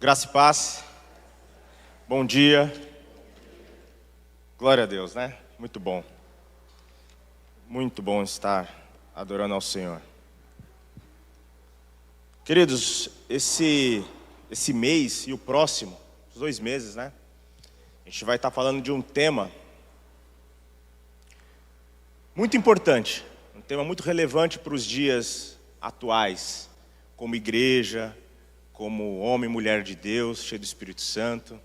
Graça e paz, bom dia, glória a Deus, né? Muito bom estar adorando ao Senhor. Queridos, esse mês e o próximo, os 2 meses, né? A gente vai estar falando de um tema muito importante, um tema muito relevante para os dias atuais, como igreja, como homem e mulher de Deus, cheio do Espírito Santo,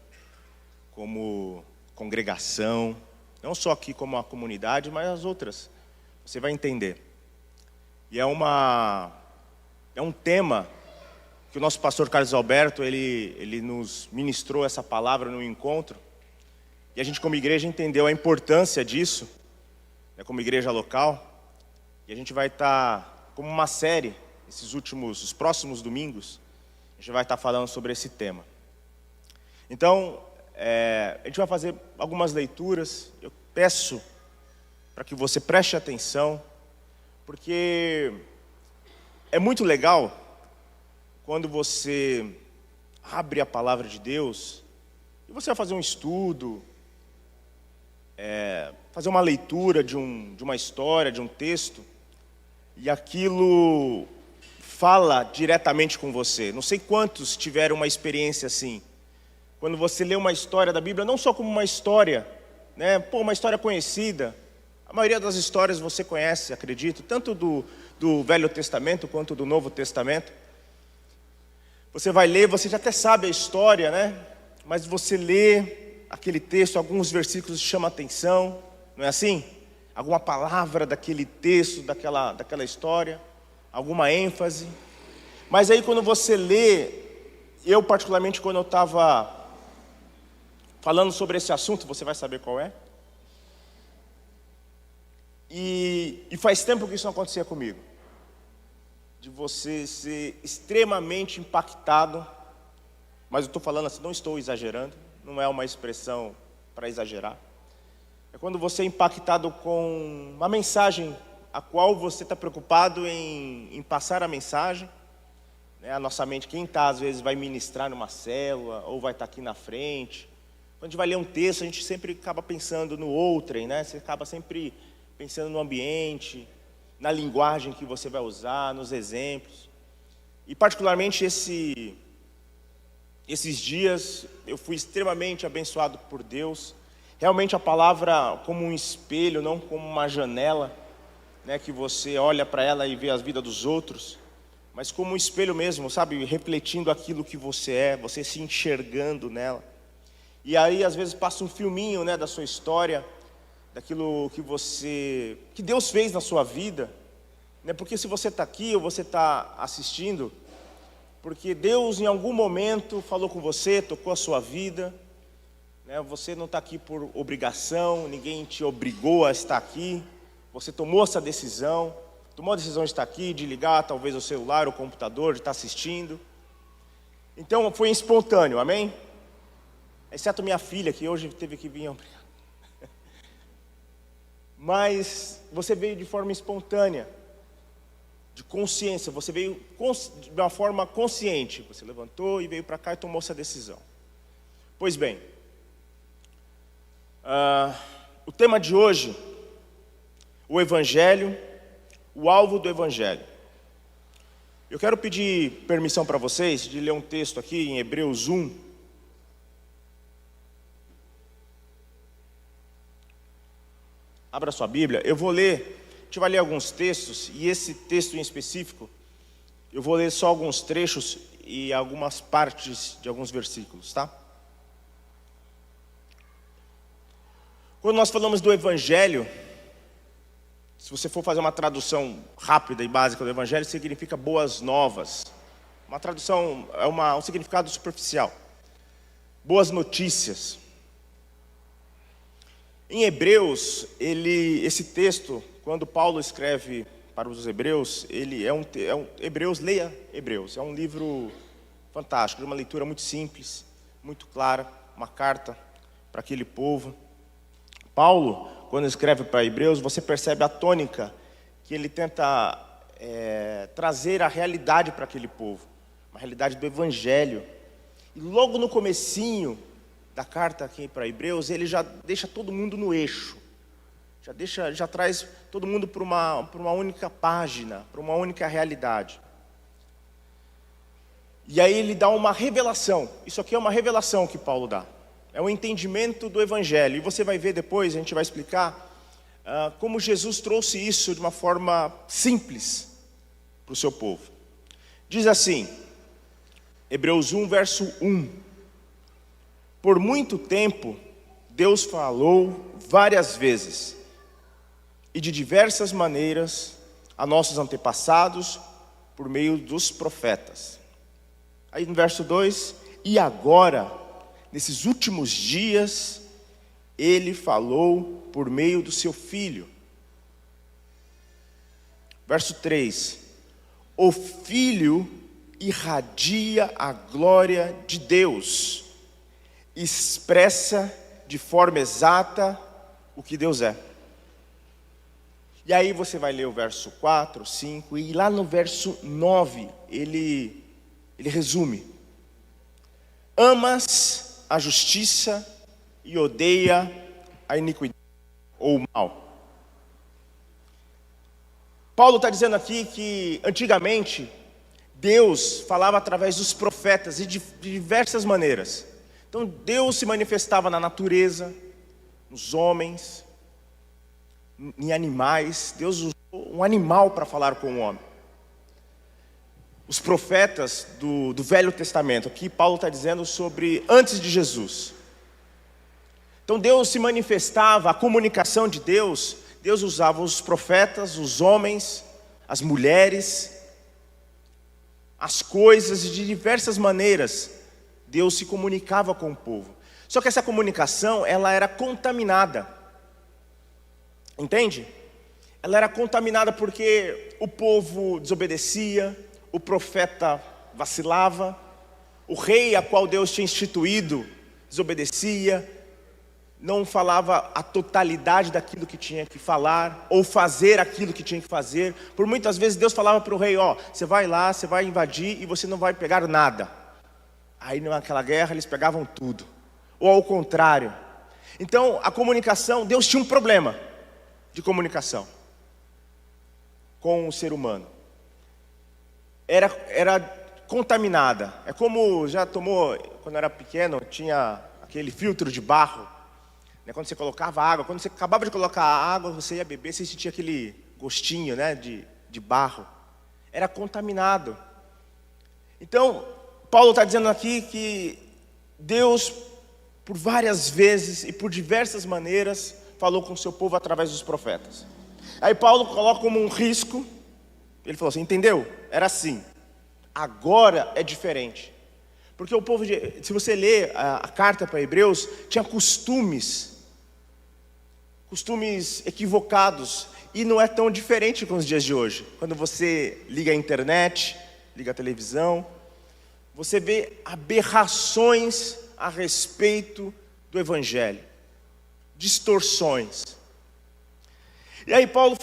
como congregação, não só aqui como a comunidade, mas as outras. Você vai entender. E é um tema que o nosso pastor Carlos Alberto, ele nos ministrou essa palavra no encontro. E a gente como igreja entendeu a importância disso, né, como igreja local. E a gente vai estar, como uma série, os próximos domingos, a gente vai estar falando sobre esse tema. Então, a gente vai fazer algumas leituras. Eu peço para que você preste atenção, porque é muito legal quando você abre a palavra de Deus e você vai fazer um estudo, fazer uma leitura de uma história, de um texto, e aquilo fala diretamente com você. Não sei quantos tiveram uma experiência assim. Quando você lê uma história da Bíblia, não só como uma história, né? Uma história conhecida. A maioria das histórias você conhece, acredito, tanto do Velho Testamento quanto do Novo Testamento. Você vai ler, você já até sabe a história, né? Mas você lê aquele texto, alguns versículos chamam a atenção, não é assim? Alguma palavra daquele texto, daquela história, alguma ênfase. Mas aí quando você lê, eu particularmente quando eu estava falando sobre esse assunto, você vai saber qual é. E faz tempo que isso não acontecia comigo. De você ser extremamente impactado, mas eu estou falando assim, não estou exagerando, não é uma expressão para exagerar. É quando você é impactado com uma mensagem a qual você está preocupado em passar a mensagem, né? A nossa mente, quem está às vezes vai ministrar numa célula, ou vai estar aqui na frente. Quando a gente vai ler um texto, a gente sempre acaba pensando no outrem, né? Você acaba sempre pensando no ambiente, na linguagem que você vai usar, nos exemplos. E particularmente esses dias, eu fui extremamente abençoado por Deus. Realmente a palavra como um espelho, não como uma janela, né, que você olha para ela e vê a vida dos outros, mas como um espelho mesmo, sabe, refletindo aquilo que você é, você se enxergando nela. E aí às vezes passa um filminho, né, da sua história, daquilo que Deus fez na sua vida, né? Porque se você está aqui ou você está assistindo, porque Deus em algum momento falou com você, tocou a sua vida, né? Você não está aqui por obrigação, ninguém te obrigou a estar aqui. Você tomou essa decisão, tomou a decisão de estar aqui, de ligar talvez o celular, o computador, de estar assistindo. Então foi espontâneo, amém? Exceto minha filha, que hoje teve que vir. Mas você veio de forma espontânea, de consciência, você veio de uma forma consciente. Você levantou e veio para cá e tomou essa decisão. Pois bem, o tema de hoje, o Evangelho, o alvo do Evangelho. Eu quero pedir permissão para vocês de ler um texto aqui em Hebreus 1. Abra sua Bíblia, a gente vai ler alguns textos, e esse texto em específico, eu vou ler só alguns trechos e algumas partes de alguns versículos, tá? Quando nós falamos do Evangelho, se você for fazer uma tradução rápida e básica do Evangelho, significa boas novas. Uma tradução é um significado superficial. Boas notícias. Em Hebreus, esse texto, quando Paulo escreve para os Hebreus, Hebreus, leia Hebreus. É um livro fantástico, uma leitura muito simples, muito clara, uma carta para aquele povo. Paulo, quando escreve para Hebreus, você percebe a tônica que ele tenta trazer a realidade para aquele povo, uma realidade do Evangelho. E logo no comecinho da carta aqui para Hebreus, ele já deixa todo mundo no eixo. Já traz todo mundo para uma única página, para uma única realidade. E aí ele dá uma revelação. Isso aqui é uma revelação que Paulo dá. É um entendimento do Evangelho. E você vai ver depois, a gente vai explicar como Jesus trouxe isso de uma forma simples para o seu povo. Diz assim, Hebreus 1, verso 1. Por muito tempo, Deus falou várias vezes e de diversas maneiras a nossos antepassados por meio dos profetas. Aí no verso 2, e agora, nesses últimos dias, Ele falou por meio do seu Filho. Verso 3, o Filho irradia a glória de Deus, expressa de forma exata o que Deus é. E aí você vai ler o verso 4, 5, e lá no verso 9, ele resume. Amas a justiça e odeia a iniquidade ou o mal. Paulo está dizendo aqui que antigamente Deus falava através dos profetas e de diversas maneiras. Então Deus se manifestava na natureza, nos homens, em animais. Deus usou um animal para falar com o homem. Os profetas do Velho Testamento, aqui Paulo está dizendo sobre antes de Jesus. Então Deus se manifestava, a comunicação de Deus usava os profetas, os homens, as mulheres, as coisas, e de diversas maneiras Deus se comunicava com o povo. Só que essa comunicação, ela era contaminada. Entende? Ela era contaminada porque o povo desobedecia, o profeta vacilava, o rei a qual Deus tinha instituído desobedecia, não falava a totalidade daquilo que tinha que falar, ou fazer aquilo que tinha que fazer. Por muitas vezes Deus falava para o rei, você vai lá, você vai invadir e você não vai pegar nada. Aí naquela guerra eles pegavam tudo, ou ao contrário. Então a comunicação, Deus tinha um problema de comunicação com o ser humano. Era contaminada. É como já tomou, quando era pequeno, tinha aquele filtro de barro, né? Quando você colocava água, quando você acabava de colocar a água, você ia beber, você sentia aquele gostinho, né, de barro. Era contaminado. Então Paulo está dizendo aqui que Deus, por várias vezes e por diversas maneiras, falou com o seu povo através dos profetas. Aí Paulo coloca como um risco. Ele falou assim, entendeu? Era assim. Agora é diferente. Porque o povo, se você ler a carta para Hebreus, tinha costumes equivocados. E não é tão diferente com os dias de hoje. Quando você liga a internet, liga a televisão, você vê aberrações a respeito do Evangelho. Distorções. E aí Paulo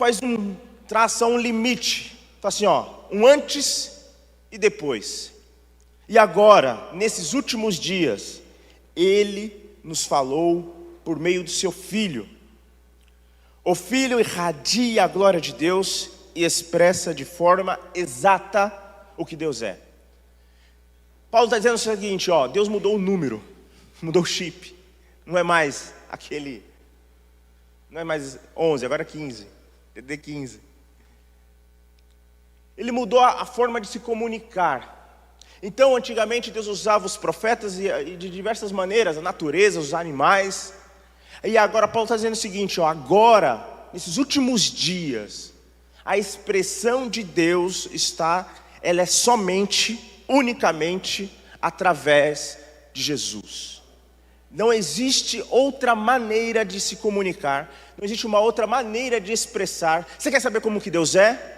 traça um limite. Fala assim, um antes e depois. E agora, nesses últimos dias, Ele nos falou por meio do seu Filho. O Filho irradia a glória de Deus e expressa de forma exata o que Deus é. Paulo está dizendo o seguinte, Deus mudou o número, mudou o chip. Não é mais aquele, não é mais 11, agora é 15, DD 15. Ele mudou a forma de se comunicar. Então, antigamente, Deus usava os profetas e de diversas maneiras, a natureza, os animais. E agora Paulo está dizendo o seguinte, agora, nesses últimos dias, a expressão de Deus ela é somente, unicamente, através de Jesus. Não existe outra maneira de se comunicar, não existe uma outra maneira de expressar. Você quer saber como que Deus é?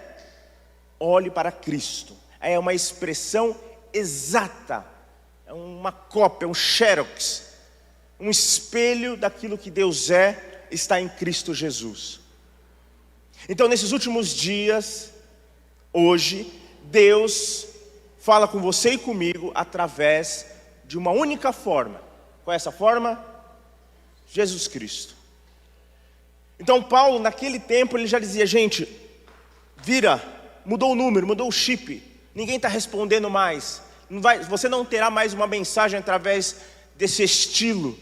Olhe para Cristo. É uma expressão exata, é uma cópia, um xerox, um espelho daquilo que Deus está em Cristo Jesus. Então, nesses últimos dias, hoje, Deus fala com você e comigo através de uma única forma. Qual é essa forma? Jesus Cristo. Então Paulo, naquele tempo, ele já dizia: gente, vira, mudou o número, mudou o chip, ninguém está respondendo mais. Você não terá mais uma mensagem através desse estilo,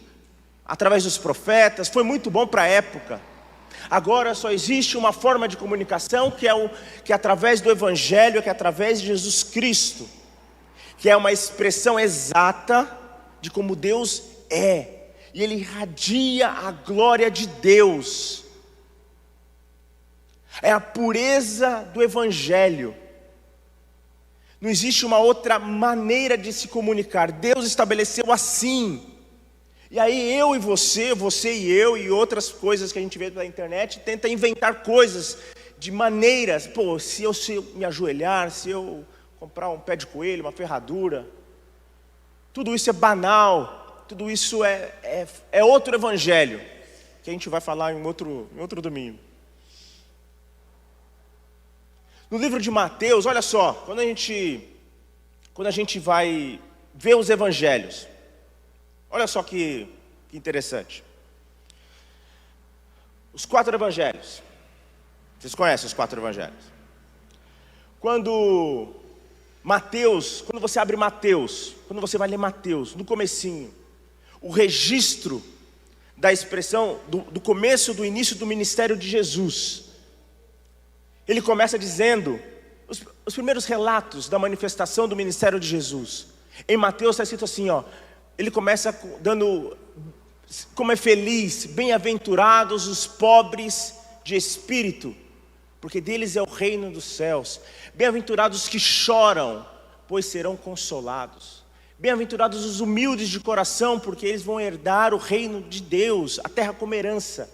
através dos profetas. Foi muito bom para a época. Agora só existe uma forma de comunicação, que é através do Evangelho, que é através de Jesus Cristo, que é uma expressão exata de como Deus é, e Ele irradia a glória de Deus. É a pureza do Evangelho. Não existe uma outra maneira de se comunicar. Deus estabeleceu assim. E aí eu e você e eu e outras coisas que a gente vê pela internet, tenta inventar coisas de maneiras. Pô, se eu me ajoelhar, se eu comprar um pé de coelho, uma ferradura, tudo isso é banal. Tudo isso é outro evangelho, que a gente vai falar em outro domingo. No livro de Mateus, olha só, quando a gente vai ver os evangelhos, olha só que interessante. Os 4 evangelhos. Vocês conhecem os 4 evangelhos? Quando você abre Mateus, quando você vai ler Mateus, no comecinho, o registro da expressão do começo, do início do ministério de Jesus, ele começa dizendo os primeiros relatos da manifestação do ministério de Jesus. Em Mateus está escrito assim, ó, ele começa dando como é feliz, bem-aventurados os pobres de espírito, porque deles é o reino dos céus. Bem-aventurados os que choram, pois serão consolados. Bem-aventurados os humildes de coração, porque eles vão herdar o reino de Deus, a terra como herança.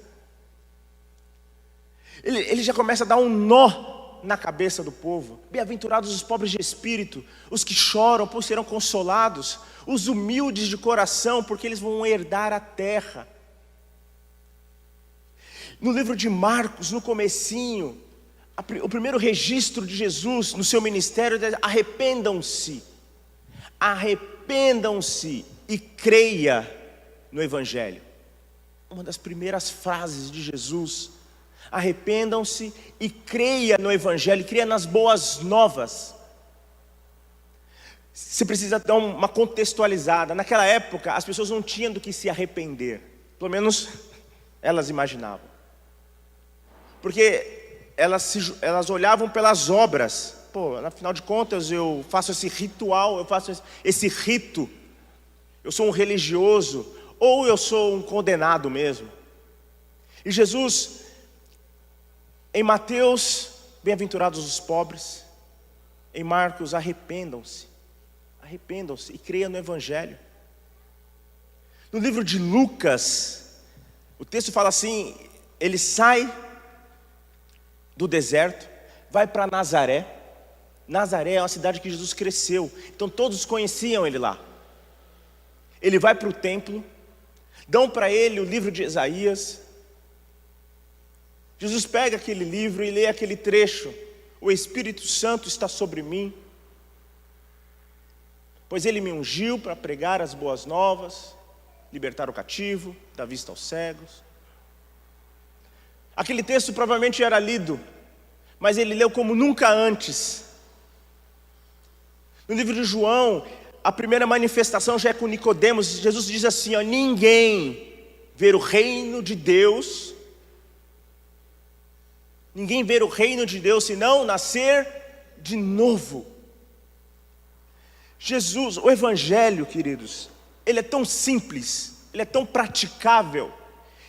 Ele já começa a dar um nó na cabeça do povo. Bem-aventurados os pobres de espírito, os que choram, pois serão consolados. Os humildes de coração, porque eles vão herdar a terra. No livro de Marcos, no comecinho, o primeiro registro de Jesus no seu ministério é: arrependam-se e creia no Evangelho. Uma das primeiras frases de Jesus: arrependam-se e creia no Evangelho, creia nas boas novas. Você precisa dar uma contextualizada. Naquela época, as pessoas não tinham do que se arrepender. Pelo menos elas imaginavam. Porque elas olhavam pelas obras. Pô, afinal de contas, eu faço esse ritual, eu faço esse rito. Eu sou um religioso, ou eu sou um condenado mesmo. E Jesus, em Mateus, bem-aventurados os pobres. Em Marcos, arrependam-se e creiam no Evangelho. No livro de Lucas, o texto fala assim: ele sai do deserto, vai para Nazaré. Nazaré é uma cidade que Jesus cresceu, então todos conheciam ele lá. Ele vai para o templo, dão para ele o livro de Isaías. Jesus pega aquele livro e lê aquele trecho: o Espírito Santo está sobre mim, pois ele me ungiu para pregar as boas novas, libertar o cativo, dar vista aos cegos. Aquele texto provavelmente era lido, mas ele leu como nunca antes. No livro de João, a primeira manifestação já é com Nicodemos. Jesus diz assim, ó: ninguém vê o reino de Deus, senão nascer de novo. Jesus, o Evangelho, queridos, ele é tão simples, ele é tão praticável,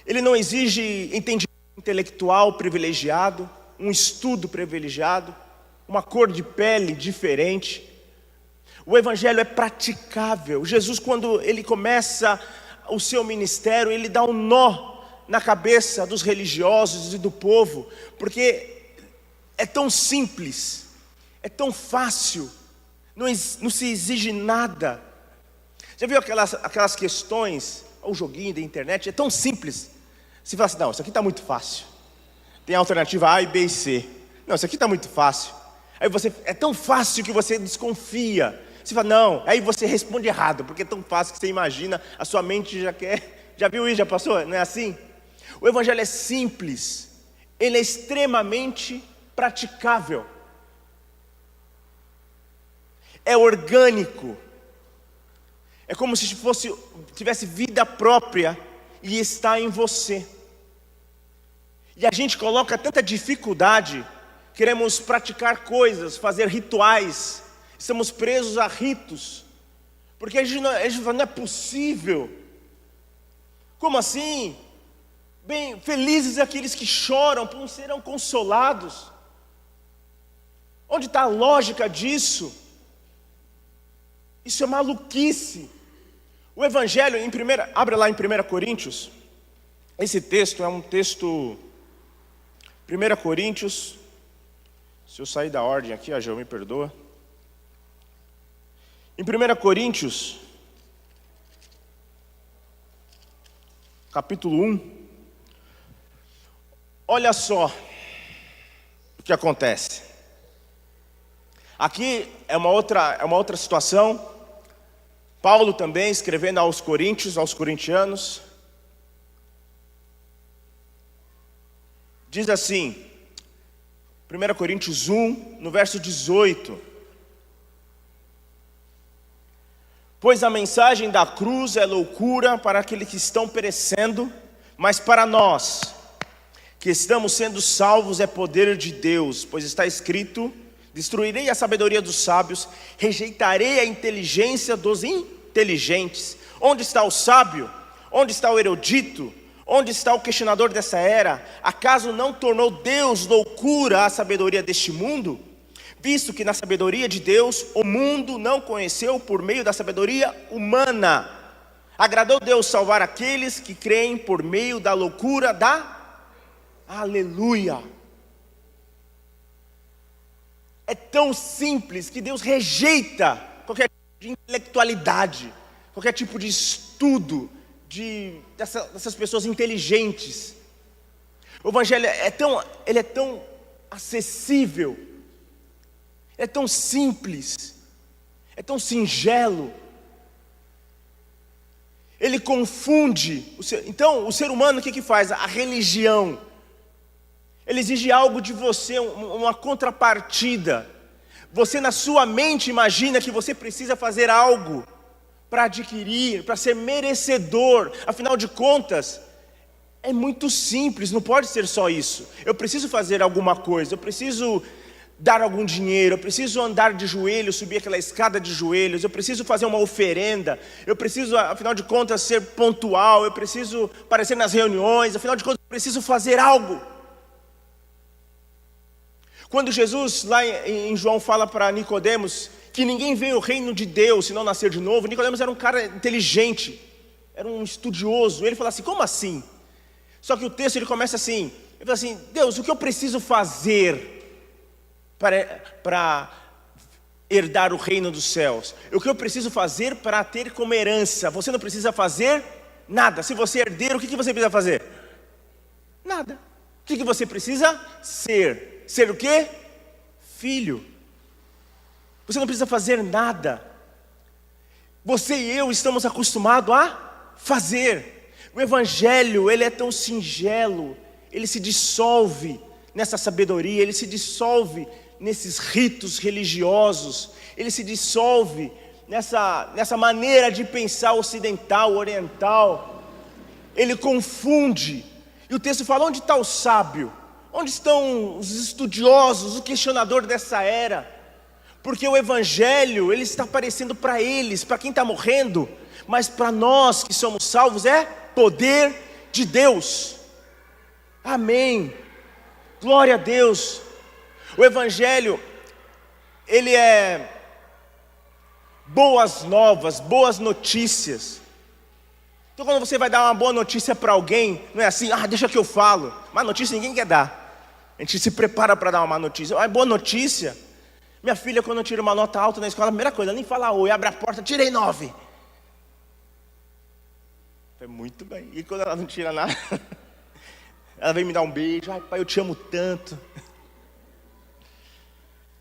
ele não exige entendimento intelectual privilegiado, um estudo privilegiado, uma cor de pele diferente. O Evangelho é praticável. Jesus, quando ele começa o seu ministério, ele dá um nó na cabeça dos religiosos e do povo, porque é tão simples, é tão fácil, não se exige nada. Já viu aquelas questões, o joguinho da internet, é tão simples. Você fala assim, não, isso aqui está muito fácil. Tem a alternativa A, B e C. Não, isso aqui está muito fácil. Aí é tão fácil que você desconfia. Você fala, não, aí você responde errado, porque é tão fácil que você imagina, a sua mente já quer, já viu isso, já passou? Não é assim? O Evangelho é simples, ele é extremamente praticável, é orgânico, é como se tivesse vida própria e está em você. E a gente coloca tanta dificuldade, queremos praticar coisas, fazer rituais, estamos presos a ritos, porque a gente fala, não é possível. Como assim? Bem, felizes aqueles que choram, por não serão consolados. Onde está a lógica disso? Isso é maluquice. O Evangelho, abre lá em 1 Coríntios, esse texto é um texto, 1 Coríntios, se eu sair da ordem aqui, a Geo me perdoa. Em 1 Coríntios, capítulo 1, olha só o que acontece. Aqui é uma outra situação. Paulo também escrevendo aos coríntios, aos corintianos, diz assim, 1 Coríntios 1, no verso 18: pois a mensagem da cruz é loucura para aqueles que estão perecendo, mas para nós, que estamos sendo salvos, é poder de Deus, pois está escrito: destruirei a sabedoria dos sábios, rejeitarei a inteligência dos inteligentes. Onde está o sábio? Onde está o erudito? Onde está o questionador dessa era? Acaso não tornou Deus loucura a sabedoria deste mundo? Visto que na sabedoria de Deus, o mundo não conheceu por meio da sabedoria humana. Agradou Deus salvar aqueles que creem por meio da loucura da... Aleluia! É tão simples que Deus rejeita qualquer tipo de intelectualidade, qualquer tipo de estudo dessas pessoas inteligentes. O Evangelho ele é tão acessível, é tão simples, é tão singelo. Ele confunde. Então, o ser humano o que faz? A religião, ele exige algo de você, uma contrapartida. Você na sua mente imagina que você precisa fazer algo para adquirir, para ser merecedor. Afinal de contas, é muito simples, não pode ser só isso. Eu preciso fazer alguma coisa, eu preciso dar algum dinheiro, eu preciso andar de joelhos, subir aquela escada de joelhos, eu preciso fazer uma oferenda, eu preciso, afinal de contas, ser pontual, eu preciso aparecer nas reuniões, afinal de contas, eu preciso fazer algo. Quando Jesus, lá em João, fala para Nicodemos que ninguém vê o reino de Deus se não nascer de novo, Nicodemos era um cara inteligente, era um estudioso. Ele fala assim, como assim? Só que o texto ele começa assim, ele fala assim, Deus, o que eu preciso fazer para herdar o reino dos céus? O que eu preciso fazer para ter como herança? Você não precisa fazer nada. Se você é herdeiro, o que você precisa fazer? Nada. O que você precisa ser? Ser o quê? Filho. Você não precisa fazer nada. Você e eu estamos acostumados a fazer. O Evangelho, ele é tão singelo, ele se dissolve nessa sabedoria, ele se dissolve nesses ritos religiosos, ele se dissolve nessa maneira de pensar ocidental, oriental. Ele confunde. E o texto fala, onde está o sábio? Onde estão os estudiosos, o questionador dessa era? Porque o Evangelho, ele está aparecendo para eles, para quem está morrendo, mas para nós que somos salvos é poder de Deus. Amém. Glória a Deus. O Evangelho, ele é boas novas, boas notícias. Então quando você vai dar uma boa notícia para alguém, não é assim, deixa que eu falo. Má notícia ninguém quer dar. A gente se prepara para dar uma má notícia. Boa notícia. Minha filha, quando eu tiro uma nota alta na escola, a primeira coisa, nem fala oi, abre a porta, tirei 9. É muito bem. E quando ela não tira nada, ela vem me dar um beijo. Ai, pai, eu te amo tanto.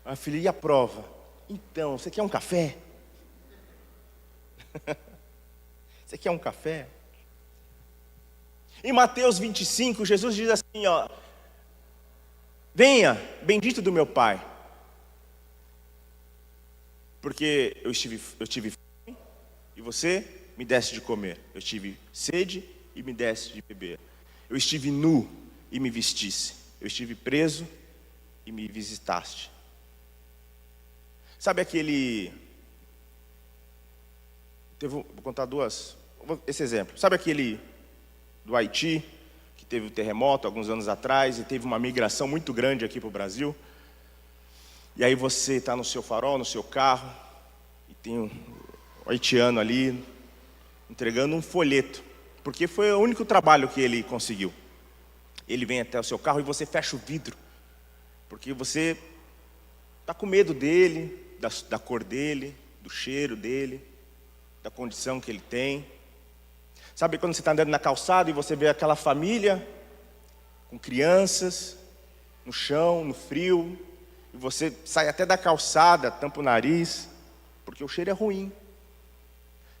A filha, e a prova? Então, você quer um café? Você quer um café? Em Mateus 25, Jesus diz assim, ó: venha, bendito do meu Pai, porque eu tive fome e você me deste de comer. Eu tive sede e me deste de beber. Eu estive nu e me vestisse. Eu estive preso e me visitaste. Sabe aquele... Vou contar esse exemplo. Sabe aquele do Haiti, que teve o terremoto alguns anos atrás e teve uma migração muito grande aqui para o Brasil? E aí você está no seu farol, no seu carro, e tem um haitiano ali entregando um folheto, porque foi o único trabalho que ele conseguiu. Ele vem até o seu carro e você fecha o vidro, porque você está com medo dele, da cor dele, do cheiro dele, da condição que ele tem. Sabe quando você está andando na calçada e você vê aquela família com crianças no chão, no frio, e você sai até da calçada, tampa o nariz, porque o cheiro é ruim.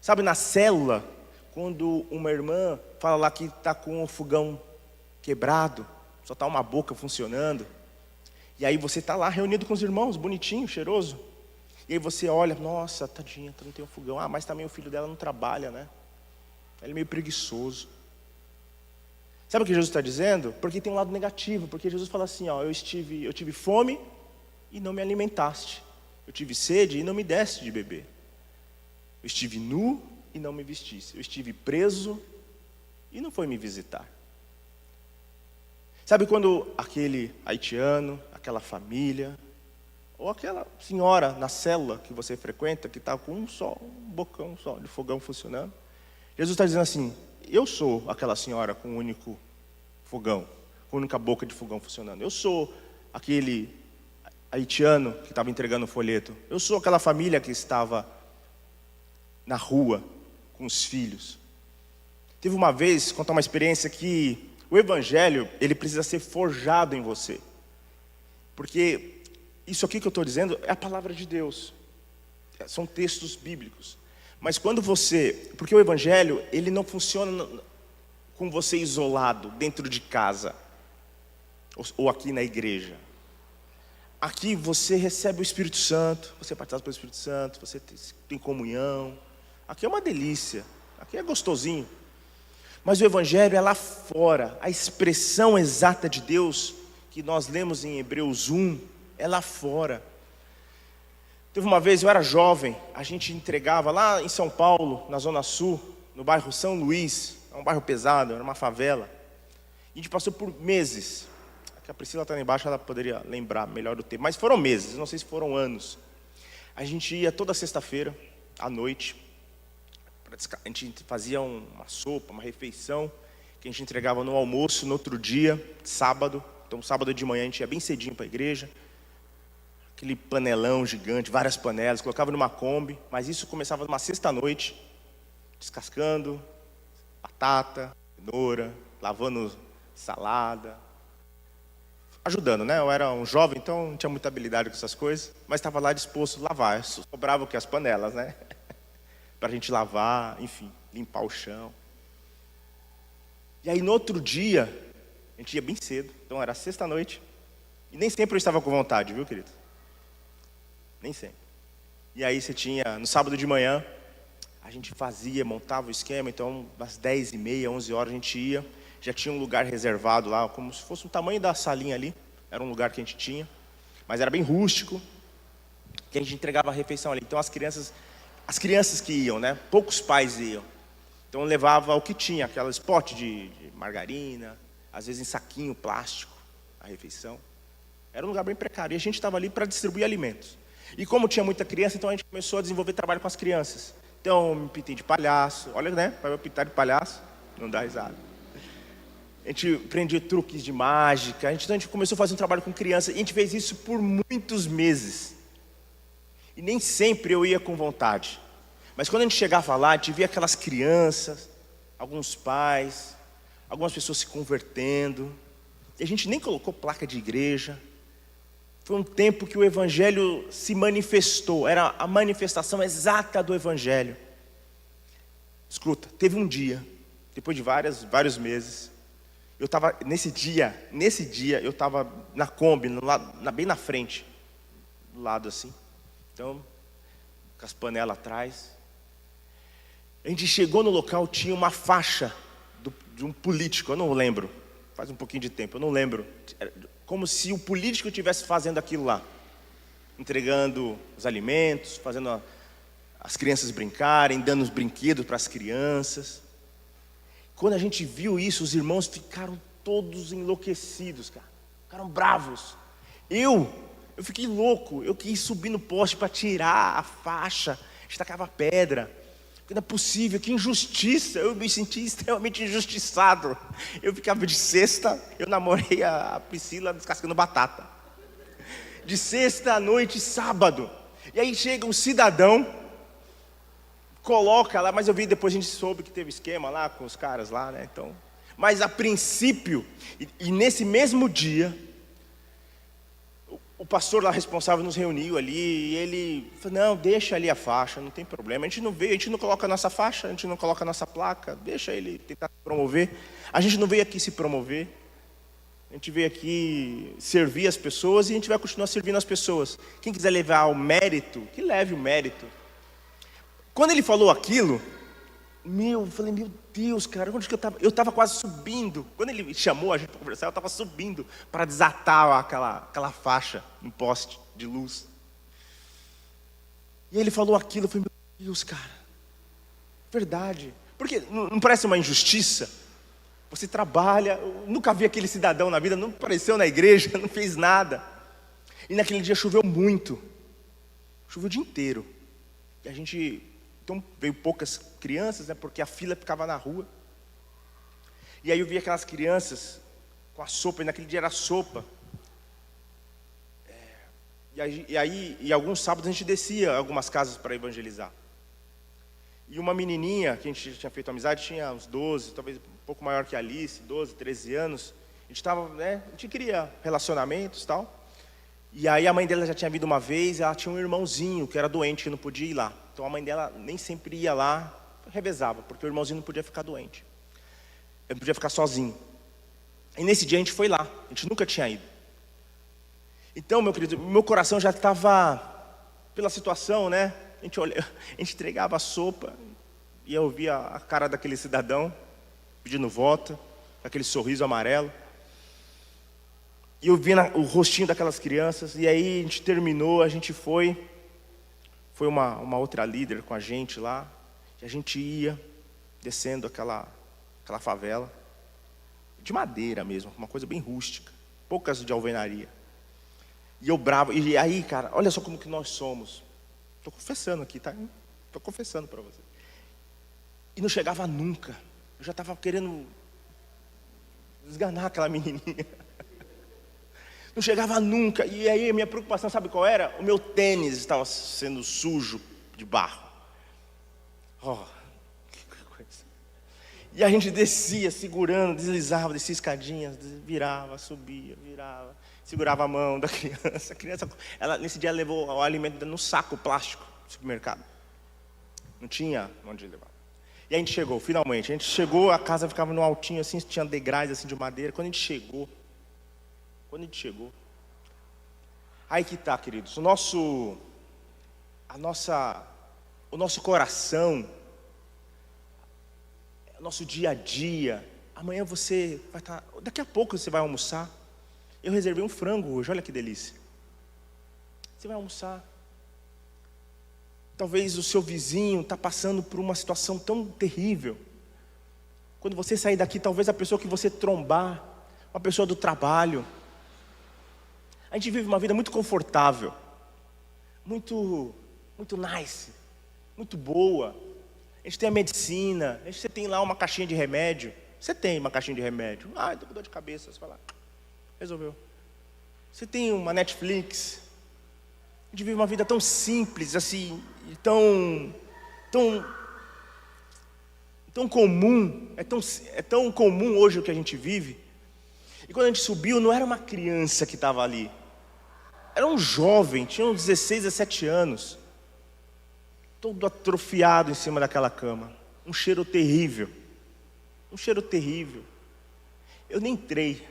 Sabe, na célula, quando uma irmã fala lá que está com o fogão quebrado, só está uma boca funcionando, e aí você está lá reunido com os irmãos, bonitinho, cheiroso, e aí você olha, nossa, tadinha, não tem um fogão. Ah, mas também o filho dela não trabalha, né? Ele é meio preguiçoso. Sabe o que Jesus está dizendo? Porque tem um lado negativo, porque Jesus fala assim, ó: eu tive fome e não me alimentaste. Eu tive sede e não me deste de beber. Eu estive nu e não me vestiste. Eu estive preso e não foi me visitar. Sabe quando aquele haitiano, aquela família, ou aquela senhora na célula que você frequenta, que está com um bocão só de fogão funcionando, Jesus está dizendo assim: eu sou aquela senhora com um único fogão, com a única boca de fogão funcionando. Eu sou aquele haitiano que estava entregando o folheto. Eu sou aquela família que estava na rua com os filhos. Teve uma vez, contar uma experiência, que o evangelho, ele precisa ser forjado em você. Porque isso aqui que eu estou dizendo é a palavra de Deus. São textos bíblicos. Mas porque o evangelho, ele não funciona com você isolado, dentro de casa, ou aqui na igreja. Aqui você recebe o Espírito Santo, você é batizado pelo Espírito Santo, você tem comunhão. Aqui é uma delícia, aqui é gostosinho. Mas o evangelho é lá fora, a expressão exata de Deus, que nós lemos em Hebreus 1, é lá fora. Teve uma vez, eu era jovem, a gente entregava lá em São Paulo, na Zona Sul, no bairro São Luís, é um bairro pesado, era uma favela. E a gente passou por meses. A Priscila está lá embaixo, ela poderia lembrar melhor do tempo, mas foram meses, não sei se foram anos. A gente ia toda sexta-feira, à noite, a gente fazia uma sopa, uma refeição, que a gente entregava no almoço, no outro dia, sábado. Então sábado de manhã a gente ia bem cedinho para a igreja, aquele panelão gigante, várias panelas, colocava numa Kombi, mas isso começava numa sexta-noite, descascando batata, cenoura, lavando salada, ajudando, né? Eu era um jovem, então não tinha muita habilidade com essas coisas, mas estava lá disposto a lavar. Sobrava o que? As panelas, né? Para a gente lavar, enfim, limpar o chão. E aí no outro dia, a gente ia bem cedo, então era sexta-noite, e nem sempre eu estava com vontade, viu, querido? Nem sempre. E aí você tinha, no sábado de manhã, a gente montava o esquema, então às 10h30, 11 horas a gente ia, já tinha um lugar reservado lá, como se fosse o tamanho da salinha ali, era um lugar que a gente tinha, mas era bem rústico, que a gente entregava a refeição ali. Então as crianças que iam, né, poucos pais iam, então levava o que tinha, aquelas potes de margarina, às vezes em saquinho plástico, a refeição. Era um lugar bem precário, e a gente estava ali para distribuir alimentos. E como tinha muita criança, então a gente começou a desenvolver trabalho com as crianças. Então eu me pintei de palhaço, olha, né, para eu pintar de palhaço, não dá risada. A gente aprendia truques de mágica, então a gente começou a fazer um trabalho com criança, e a gente fez isso por muitos meses. E nem sempre eu ia com vontade. Mas quando a gente chegava lá, a gente via aquelas crianças, alguns pais, algumas pessoas se convertendo, e a gente nem colocou placa de igreja. Foi um tempo que o evangelho se manifestou, era a manifestação exata do evangelho. Escuta, teve um dia, depois de vários meses, eu estava, nesse dia, eu estava na Kombi, bem na frente, do lado assim, então, com as panelas atrás. A gente chegou no local, tinha uma faixa de um político, eu não lembro, faz um pouquinho de tempo, eu não lembro, como se o político estivesse fazendo aquilo lá, entregando os alimentos, fazendo as crianças brincarem, dando os brinquedos para as crianças. Quando a gente viu isso, os irmãos ficaram todos enlouquecidos, cara, ficaram bravos. Eu fiquei louco, eu quis subir no poste para tirar a faixa, estacava pedra. Não é possível, que injustiça, eu me senti extremamente injustiçado. Eu ficava de sexta, eu namorei a Priscila descascando batata. De sexta à noite, sábado. E aí chega um cidadão, coloca lá, mas eu vi depois, a gente soube que teve esquema lá com os caras lá, né? Então, mas a princípio, e nesse mesmo dia, o pastor lá responsável nos reuniu ali, e ele falou, não, deixa ali a faixa, não tem problema, a gente não veio, a gente não coloca a nossa faixa, a gente não coloca a nossa placa, deixa ele tentar se promover. A gente não veio aqui se promover, a gente veio aqui servir as pessoas e a gente vai continuar servindo as pessoas. Quem quiser levar o mérito, que leve o mérito. Quando ele falou aquilo, eu falei, meu Deus, cara, onde que eu estava? Eu estava quase subindo. Quando ele chamou a gente para conversar, eu estava subindo para desatar aquela faixa no poste de luz. E ele falou aquilo, eu falei, meu Deus, cara, verdade. Porque não parece uma injustiça? Você trabalha, eu nunca vi aquele cidadão na vida, não apareceu na igreja, não fez nada. E naquele dia choveu muito, choveu o dia inteiro. E a gente... Então veio poucas crianças, né, porque a fila ficava na rua. E aí eu vi aquelas crianças com a sopa, e naquele dia era sopa. E aí, alguns sábados a gente descia algumas casas para evangelizar. E uma menininha, que a gente tinha feito amizade, tinha uns 12, talvez um pouco maior que a Alice, 12, 13 anos. A gente estava, né, a gente queria relacionamentos e tal. E aí a mãe dela já tinha vindo uma vez, ela tinha um irmãozinho que era doente, que não podia ir lá. Então a mãe dela nem sempre ia lá, revezava, porque o irmãozinho não podia ficar doente. Ele podia ficar sozinho. E nesse dia a gente foi lá, a gente nunca tinha ido. Então, meu querido, meu coração já estava, pela situação, né? A gente entregava a sopa, e eu via a cara daquele cidadão, pedindo voto, aquele sorriso amarelo. E eu vi o rostinho daquelas crianças, e aí a gente terminou, a gente foi uma outra líder com a gente lá, e a gente ia descendo aquela favela, de madeira mesmo, uma coisa bem rústica, poucas de alvenaria. E eu bravo, e aí, cara, olha só como que nós somos. Estou confessando aqui, tá? Estou confessando para você. E não chegava nunca, eu já estava querendo desganar aquela menininha. Não chegava nunca, e aí a minha preocupação, sabe qual era? O meu tênis estava sendo sujo de barro. Oh, que coisa. E a gente descia, segurando, deslizava, descia escadinhas, virava, subia, virava, segurava a mão da criança. A criança, ela, nesse dia, levou o alimento no saco plástico do supermercado. Não tinha onde levar. E a gente chegou, finalmente. A gente chegou, a casa ficava no altinho, assim, tinha degraus assim, de madeira. Quando a gente chegou, aí que está, queridos, o nosso coração, o nosso dia a dia. Amanhã você vai estar, daqui a pouco você vai almoçar. Eu reservei um frango hoje, olha que delícia. Você vai almoçar. Talvez o seu vizinho está passando por uma situação tão terrível. Quando você sair daqui, talvez a pessoa que você trombar, uma pessoa do trabalho. A gente vive uma vida muito confortável, muito nice, muito boa. A gente tem a medicina, você tem lá uma caixinha de remédio. Você tem uma caixinha de remédio. Ah, estou com dor de cabeça, você vai lá, resolveu. Você tem uma Netflix. A gente vive uma vida tão simples, assim, tão comum. É tão comum hoje o que a gente vive. E quando a gente subiu, não era uma criança que estava ali. Era um jovem, tinha uns 16, 17 anos. Todo atrofiado em cima daquela cama. um cheiro terrível. Um cheiro terrível. Eu nem entrei.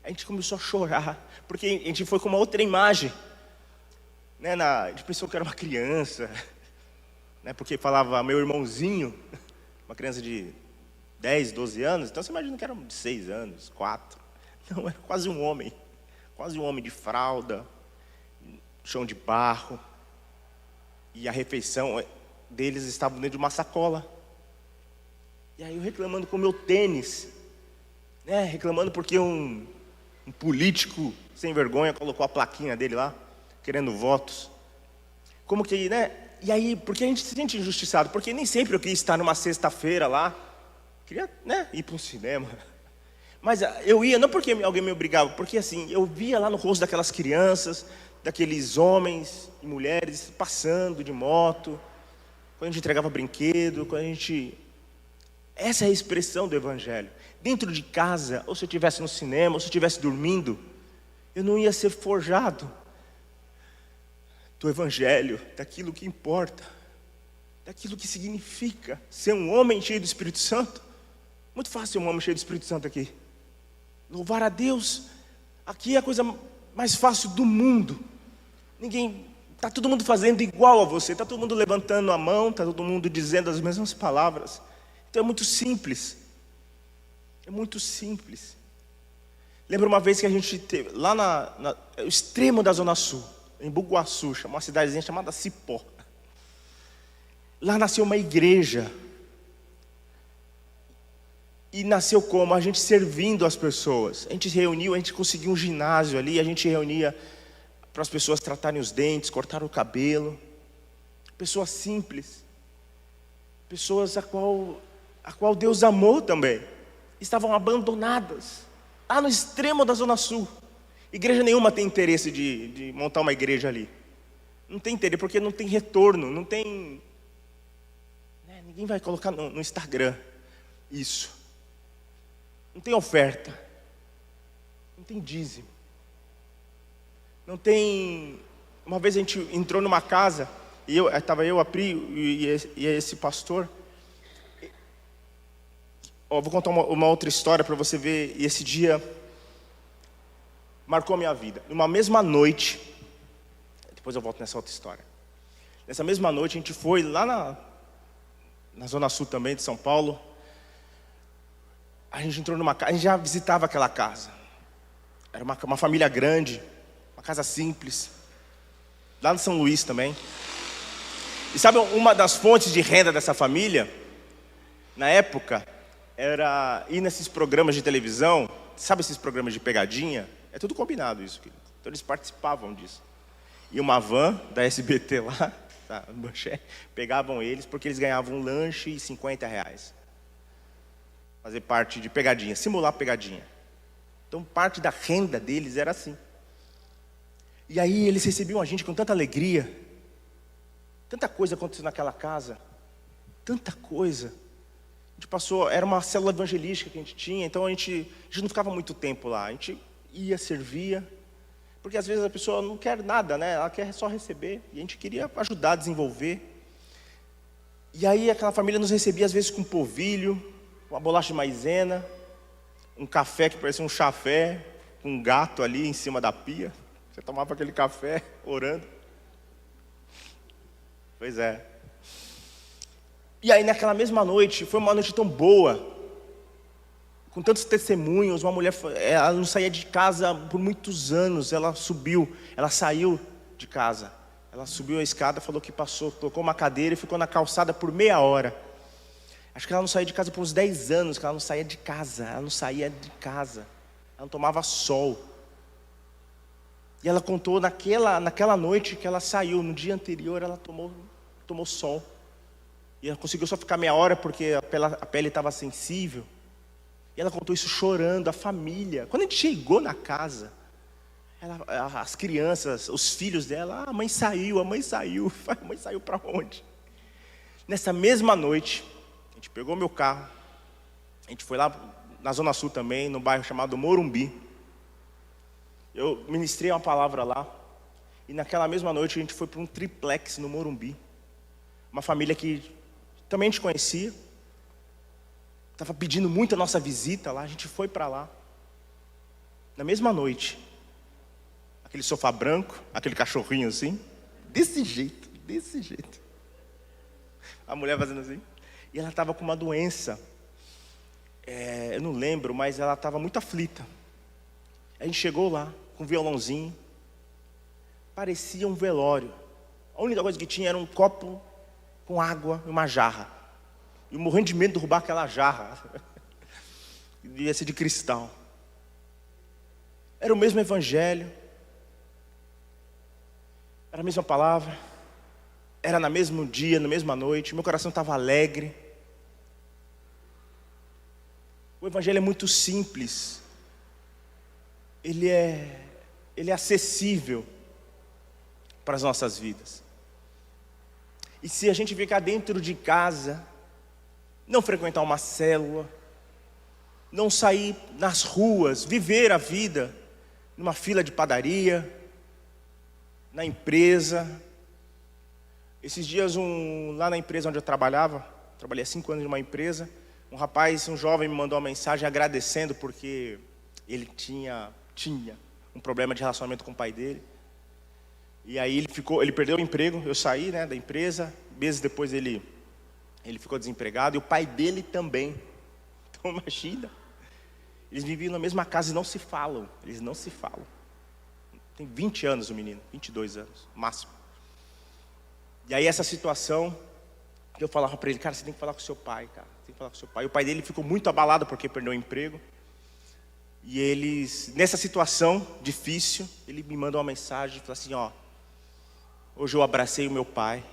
A gente começou a chorar, porque a gente foi com uma outra imagem. Né, a gente pensou que era uma criança, né, porque falava meu irmãozinho, uma criança de 10, 12 anos, então você imagina que era de 6 anos, 4. Não, era quase um homem de fralda, chão de barro. E a refeição deles estava dentro de uma sacola. E aí eu reclamando com o meu tênis, né, reclamando porque um político sem vergonha colocou a plaquinha dele lá, querendo votos. Como que, né? E aí, porque a gente se sente injustiçado, porque nem sempre eu queria estar numa sexta-feira lá, queria, né, ir para um cinema. Mas eu ia, não porque alguém me obrigava, porque assim, eu via lá no rosto daquelas crianças, daqueles homens e mulheres passando de moto, quando a gente entregava brinquedo, quando a gente... Essa é a expressão do Evangelho. Dentro de casa, ou se eu estivesse no cinema, ou se eu estivesse dormindo, eu não ia ser forjado do Evangelho, daquilo que importa, daquilo que significa ser um homem cheio do Espírito Santo. Muito fácil ser um homem cheio do Espírito Santo aqui. Louvar a Deus, aqui é a coisa mais fácil do mundo. Está todo mundo fazendo igual a você, está todo mundo levantando a mão, está todo mundo dizendo as mesmas palavras. Então é muito simples. É muito simples. Lembro uma vez que a gente teve lá no extremo da Zona Sul, em Bugaçu, uma cidadezinha chamada Cipó. Lá nasceu uma igreja. E nasceu como? A gente servindo as pessoas. A gente reuniu, a gente conseguiu um ginásio ali, a gente reunia para as pessoas tratarem os dentes, cortar o cabelo. Pessoas simples. Pessoas a qual Deus amou também. Estavam abandonadas, lá no extremo da Zona Sul. Igreja nenhuma tem interesse de montar uma igreja ali. Não tem interesse, porque não tem retorno, não tem... Né, ninguém vai colocar no Instagram isso. Não tem oferta. Não tem dízimo. Não tem... Uma vez a gente entrou numa casa, e estava eu, a Pri e esse pastor. Vou contar uma outra história para você ver. E esse dia marcou a minha vida. Numa mesma noite, depois eu volto nessa outra história. Nessa mesma noite a gente foi lá na Zona Sul também de São Paulo. A gente entrou numa casa, a gente já visitava aquela casa. Era uma família grande, uma casa simples. Lá no São Luís também. E sabe uma das fontes de renda dessa família? Na época, era ir nesses programas de televisão. Sabe esses programas de pegadinha? É tudo combinado isso, querido. Então eles participavam disso. E uma van da SBT lá, tá, pegavam eles porque eles ganhavam um lanche e R$50. Fazer parte de pegadinha, simular pegadinha. Então parte da renda deles era assim. E aí eles recebiam a gente com tanta alegria. Tanta coisa aconteceu naquela casa. Tanta coisa. A gente passou, era uma célula evangelística que a gente tinha, então a gente não ficava muito tempo lá. A gente ia, servia. Porque às vezes a pessoa não quer nada, né? Ela quer só receber. E a gente queria ajudar a desenvolver. E aí aquela família nos recebia às vezes com polvilho, uma bolacha de maisena, um café que parecia um chafé, com um gato ali em cima da pia. Você tomava aquele café orando. Pois é. E aí naquela mesma noite, foi uma noite tão boa, com tantos testemunhos. Uma mulher, ela não saía de casa por muitos anos. Ela saiu de casa. Ela subiu a escada, falou que passou, colocou uma cadeira e ficou na calçada por meia hora. Acho que ela não saía de casa por uns 10 anos, que ela não saía de casa. Ela não saía de casa. Ela não tomava sol. E ela contou naquela noite que ela saiu. No dia anterior ela tomou sol. E ela conseguiu só ficar meia hora porque a pele estava sensível. E ela contou isso chorando, a família. Quando a gente chegou na casa, as crianças, os filhos dela, a mãe saiu. A mãe saiu para onde? Nessa mesma noite, a gente pegou meu carro, a gente foi lá na Zona Sul também, num bairro chamado Morumbi. Eu ministrei uma palavra lá, e naquela mesma noite a gente foi para um triplex no Morumbi. Uma família que também a gente conhecia, Estava pedindo muito a nossa visita lá, a gente foi para lá. Na mesma noite. Aquele sofá branco, aquele cachorrinho assim. Desse jeito. A mulher fazendo assim. E ela estava com uma doença. Eu não lembro, mas ela estava muito aflita. A gente chegou lá, com um violãozinho. Parecia um velório. A única coisa que tinha era um copo com água e uma jarra. E eu morrendo de medo de derrubar aquela jarra. Devia ser de cristal. Era o mesmo evangelho. Era a mesma palavra. Era no mesmo dia, na mesma noite. Meu coração estava alegre. O evangelho é muito simples. Ele é acessível para as nossas vidas. E se a gente ficar dentro de casa, não frequentar uma célula, não sair nas ruas, viver a vida numa fila de padaria, na empresa. Esses dias, lá na empresa onde eu trabalhei há 5 anos numa empresa, um jovem me mandou uma mensagem agradecendo porque ele tinha um problema de relacionamento com o pai dele. E aí ele perdeu o emprego, eu saí, né, da empresa, meses depois ele ficou desempregado, e o pai dele também. Então imagina, eles viviam na mesma casa e eles não se falam. Tem 20 anos o menino, 22 anos, máximo. E aí essa situação, eu falava para ele, cara, você tem que falar com seu pai, cara, tem que falar com seu pai. E o pai dele ficou muito abalado porque perdeu o emprego. E eles, nessa situação difícil, ele me mandou uma mensagem, falou assim, hoje eu abracei o meu pai,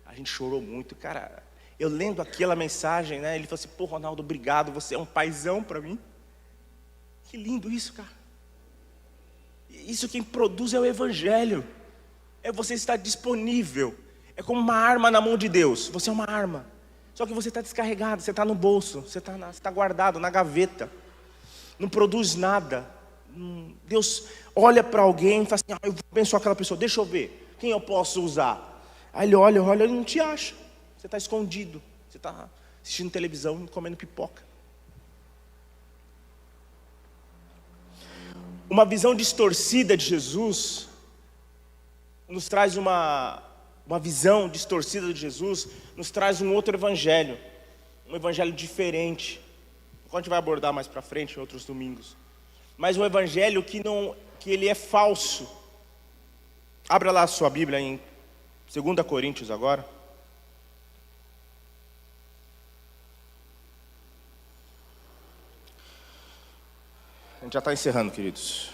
a gente chorou muito, cara, eu lendo aquela mensagem, né, ele falou assim, pô, Ronaldo, obrigado, você é um paizão para mim. Que lindo isso, cara. Isso quem produz é o evangelho, é você estar disponível, é como uma arma na mão de Deus, você é uma arma, só que você está descarregado, você está no bolso, você está guardado na gaveta, não produz nada. Deus olha para alguém e fala assim, eu vou abençoar aquela pessoa, deixa eu ver, quem eu posso usar? Aí ele olha, ele não te acha, você está escondido, você está assistindo televisão, comendo pipoca. Uma visão distorcida de Jesus nos traz uma visão distorcida de Jesus, nos traz um outro evangelho, um evangelho diferente. A gente vai abordar mais para frente em outros domingos. Mas um evangelho que ele é falso. Abra lá a sua Bíblia em 2 Coríntios agora. A gente já está encerrando, queridos.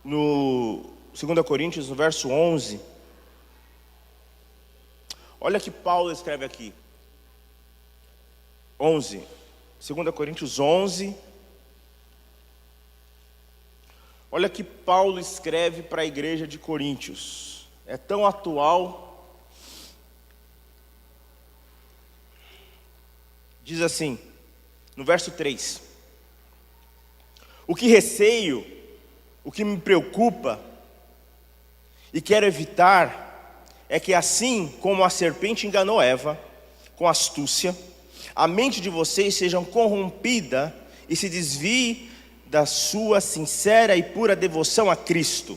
No 2 Coríntios, no verso 11. Olha que Paulo escreve aqui. 11. 2 Coríntios 11. Olha que Paulo escreve para a igreja de Coríntios. É tão atual. Diz assim, no verso 3. O que receio, o que me preocupa e quero evitar é que assim como a serpente enganou Eva com astúcia, a mente de vocês seja corrompida e se desvie da sua sincera e pura devoção a Cristo.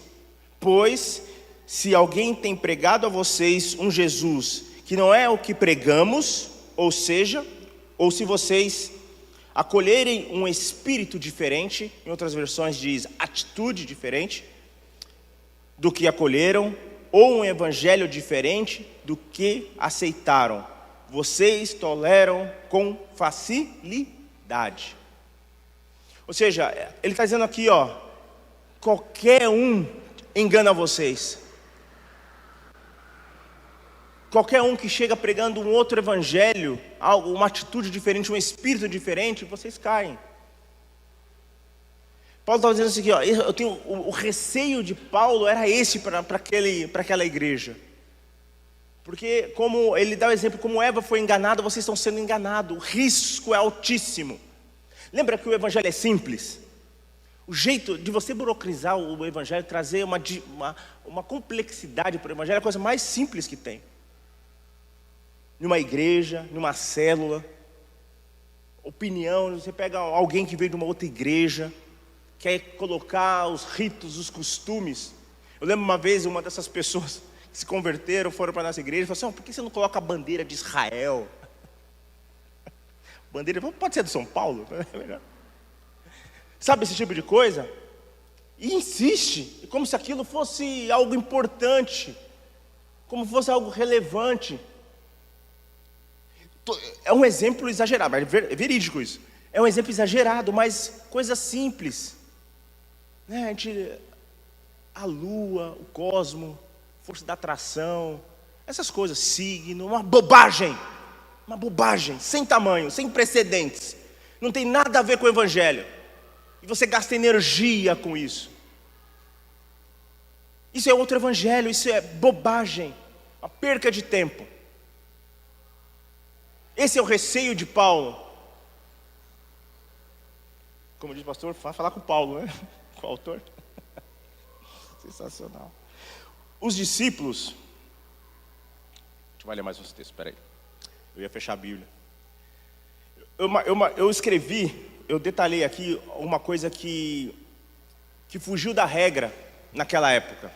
Pois, se alguém tem pregado a vocês um Jesus que não é o que pregamos, ou se vocês acolherem um espírito diferente, em outras versões diz atitude diferente, do que acolheram, ou um evangelho diferente do que aceitaram, vocês toleram com facilidade. Ou seja, ele está dizendo aqui, qualquer um engana vocês. Qualquer um que chega pregando um outro evangelho, uma atitude diferente, um espírito diferente, vocês caem. Paulo está dizendo assim, o receio de Paulo era esse para aquela igreja. Porque como ele dá o exemplo, como Eva foi enganada, vocês estão sendo enganados, o risco é altíssimo. Lembra que o evangelho é simples? O jeito de você burocratizar o evangelho, trazer uma complexidade para o evangelho, é a coisa mais simples que tem. Numa igreja, numa célula, opinião, você pega alguém que veio de uma outra igreja, quer colocar os ritos, os costumes. Eu lembro uma vez, uma dessas pessoas que se converteram, foram para a nossa igreja e falaram assim: por que você não coloca a bandeira de Israel? Bandeira, pode ser do São Paulo? É melhor. Sabe esse tipo de coisa? E insiste, como se aquilo fosse algo importante, como fosse algo relevante. É um exemplo exagerado, mas é verídico isso. É um exemplo exagerado, mas coisa simples, né? A lua, o cosmo, força da atração, essas coisas, signo, uma bobagem, sem tamanho, sem precedentes, não tem nada a ver com o evangelho, e você gasta energia com isso. Isso é outro evangelho, isso é bobagem, uma perca de tempo. Esse é o receio de Paulo. Como diz o pastor, vai falar com Paulo, né? Com o autor. Sensacional. Os discípulos. Deixa eu ler mais uns textos, espera aí. Eu ia fechar a Bíblia. Eu escrevi, eu detalhei aqui uma coisa que fugiu da regra naquela época.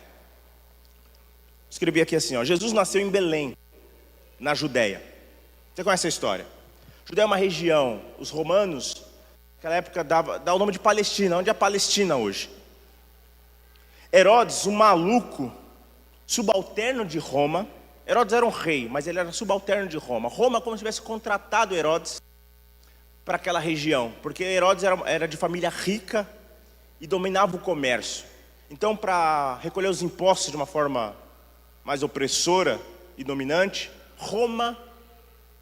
Escrevi aqui assim, ó: Jesus nasceu em Belém, na Judéia. Você conhece a história? Judéia é uma região, os romanos, naquela época dá o nome de Palestina, onde é a Palestina hoje. Herodes, um maluco, subalterno de Roma. Herodes era um rei, mas ele era subalterno de Roma. Roma como se tivesse contratado Herodes para aquela região, porque Herodes era de família rica e dominava o comércio. Então, para recolher os impostos de uma forma mais opressora e dominante, Roma,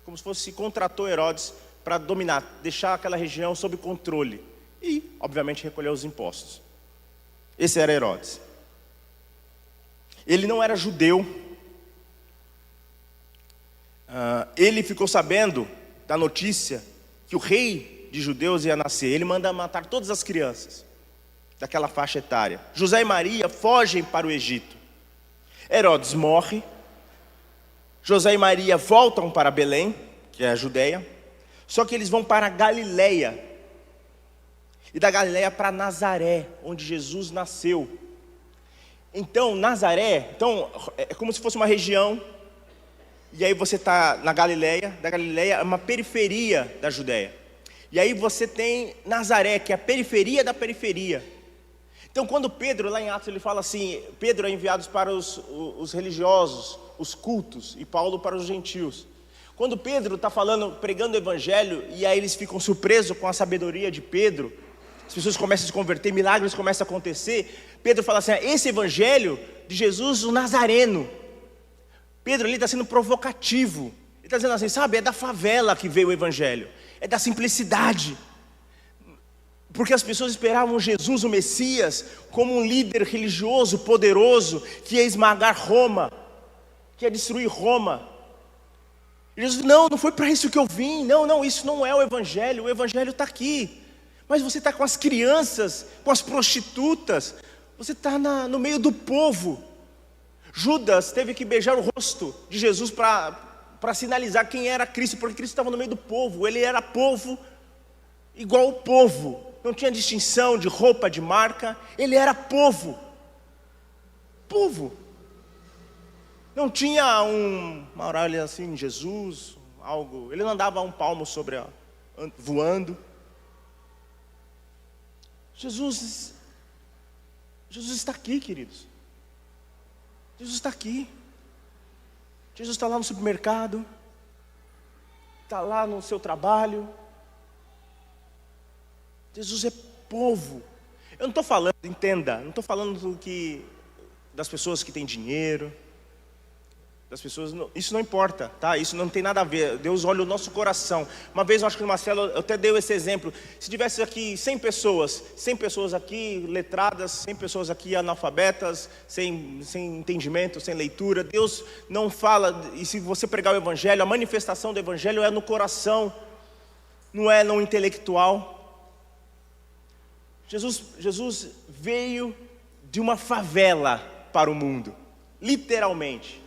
como se fosse, contratou Herodes para dominar, deixar aquela região sob controle e, obviamente, recolher os impostos. Esse era Herodes. Ele não era judeu. Ele ficou sabendo da notícia que o rei de judeus ia nascer. Ele manda matar todas as crianças daquela faixa etária. José e Maria fogem para o Egito. Herodes morre. José e Maria voltam para Belém, que é a Judéia, só que eles vão para a Galileia, e da Galileia para Nazaré, onde Jesus nasceu. Então, Nazaré, é como se fosse uma região, e aí você está na Galileia, da Galileia é uma periferia da Judéia, e aí você tem Nazaré, que é a periferia da periferia. Então, quando Pedro, lá em Atos, ele fala assim, Pedro é enviado para os religiosos, os cultos, e Paulo para os gentios. Quando Pedro está falando, pregando o evangelho, e aí eles ficam surpresos com a sabedoria de Pedro, as pessoas começam a se converter, milagres começam a acontecer, Pedro fala assim: esse evangelho de Jesus, o Nazareno. Pedro ali está sendo provocativo, ele está dizendo assim, sabe, é da favela que veio o evangelho, é da simplicidade, porque as pessoas esperavam Jesus, o Messias, como um líder religioso, poderoso, que ia esmagar Roma, que ia destruir Roma. E Jesus, não foi para isso que eu vim, não, isso não é o evangelho está aqui. Mas você está com as crianças, com as prostitutas, você está no meio do povo. Judas teve que beijar o rosto de Jesus para sinalizar quem era Cristo, porque Cristo estava no meio do povo, ele era povo igual o povo, não tinha distinção de roupa, de marca, ele era povo. Não tinha uma orelha assim, Jesus, algo, ele não andava um palmo voando. Jesus está aqui, queridos. Jesus está aqui. Jesus está lá no supermercado, está lá no seu trabalho. Jesus é povo. Eu não estou falando, entenda, não estou falando das pessoas que têm dinheiro, das pessoas, isso não importa, tá? Isso não tem nada a ver. Deus olha o nosso coração. Uma vez eu acho que no Marcelo eu até dei esse exemplo. Se tivesse aqui 100 pessoas aqui letradas, 100 pessoas aqui analfabetas, sem entendimento, sem leitura, Deus não fala. E se você pregar o evangelho, a manifestação do evangelho é no coração, não é no intelectual. Jesus veio de uma favela para o mundo, literalmente.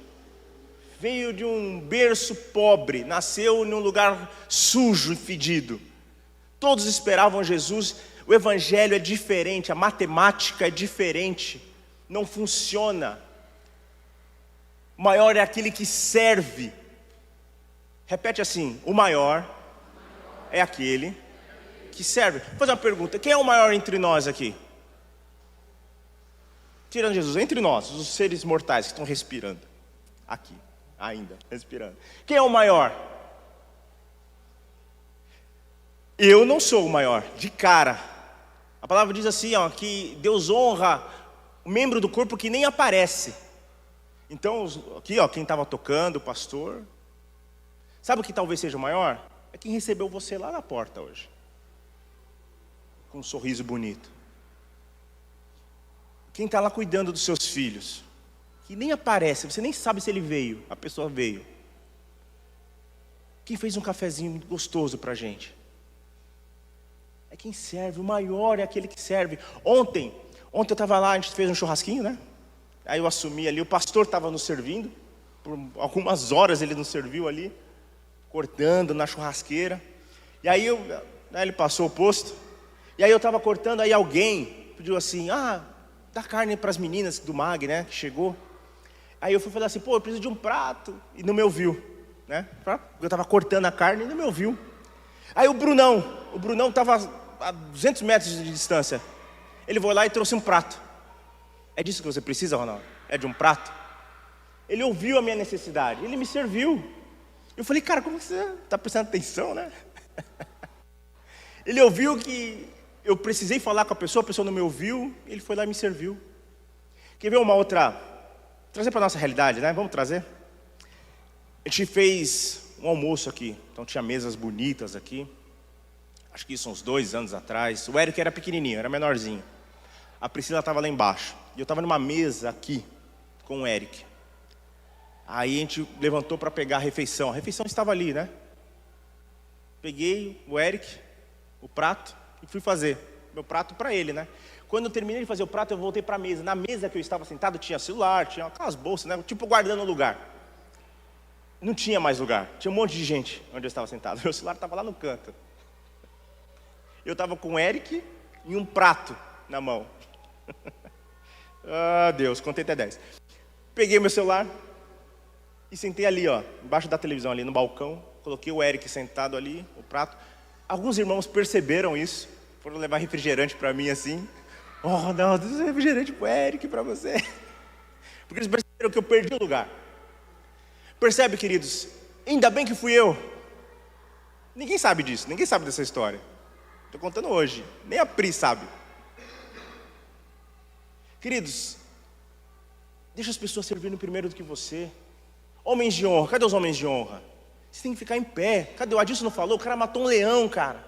Veio de um berço pobre, nasceu num lugar sujo e fedido, Todos esperavam Jesus. O evangelho é diferente, a matemática é diferente, não funciona. O maior é aquele que serve. Repete assim: o maior é aquele que serve. Vou fazer uma pergunta: quem é o maior entre nós aqui? Tirando Jesus, entre nós, os seres mortais que estão respirando aqui, ainda respirando. Quem é o maior? Eu não sou o maior, de cara. A palavra diz assim, ó, que Deus honra o membro do corpo que nem aparece. Então, aqui, ó, quem estava tocando, o pastor. Sabe o que talvez seja o maior? É quem recebeu você lá na porta hoje, com um sorriso bonito. Quem está lá cuidando dos seus filhos, que nem aparece, você nem sabe se ele veio, a pessoa veio. Quem fez um cafezinho gostoso para a gente? É quem serve, o maior é aquele que serve. Ontem eu estava lá, a gente fez um churrasquinho, né? Aí eu assumi ali, o pastor estava nos servindo, por algumas horas ele nos serviu ali, cortando na churrasqueira. E aí ele passou o posto, e aí eu estava cortando, aí alguém pediu assim: dá carne para as meninas do MAG, né, que chegou. Aí eu fui falar assim: pô, eu preciso de um prato. E não me ouviu, né? Eu estava cortando a carne e não me ouviu. Aí o Brunão estava a 200 metros de distância. Ele foi lá e trouxe um prato. É disso que você precisa, Ronaldo? É de um prato? Ele ouviu a minha necessidade, ele me serviu. Eu falei: cara, como você está prestando atenção, né? Ele ouviu que eu precisei falar com a pessoa não me ouviu, ele foi lá e me serviu. Quer ver uma outra? Trazer para a nossa realidade, né? Vamos trazer? A gente fez um almoço aqui, então tinha mesas bonitas aqui. Acho que isso uns 2 anos atrás. O Eric era pequenininho, era menorzinho. A Priscila estava lá embaixo. E eu estava numa mesa aqui com o Eric. Aí a gente levantou para pegar a refeição. A refeição estava ali, né? Peguei o Eric, o prato, e fui fazer meu prato para ele, né? Quando eu terminei de fazer o prato, eu voltei para a mesa. Na mesa que eu estava sentado tinha celular, tinha aquelas bolsas, né? Tipo guardando o lugar. Não tinha mais lugar, tinha um monte de gente onde eu estava sentado. Meu celular estava lá no canto. Eu estava com o Eric e um prato na mão. Deus, contei até 10. Peguei meu celular e sentei ali, ó, embaixo da televisão, ali no balcão. Coloquei o Eric sentado ali, o prato. Alguns irmãos perceberam isso, foram levar refrigerante para mim assim. Oh, não, isso é refrigerante para o Eric, para você. Porque eles perceberam que eu perdi o lugar. Percebe, queridos? Ainda bem que fui eu. Ninguém sabe disso, ninguém sabe dessa história. Estou contando hoje, nem a Pri sabe. Queridos, deixa as pessoas servindo primeiro do que você. Homens de honra, cadê os homens de honra? Você tem que ficar em pé. Cadê? O Adilson não falou? O cara matou um leão, cara.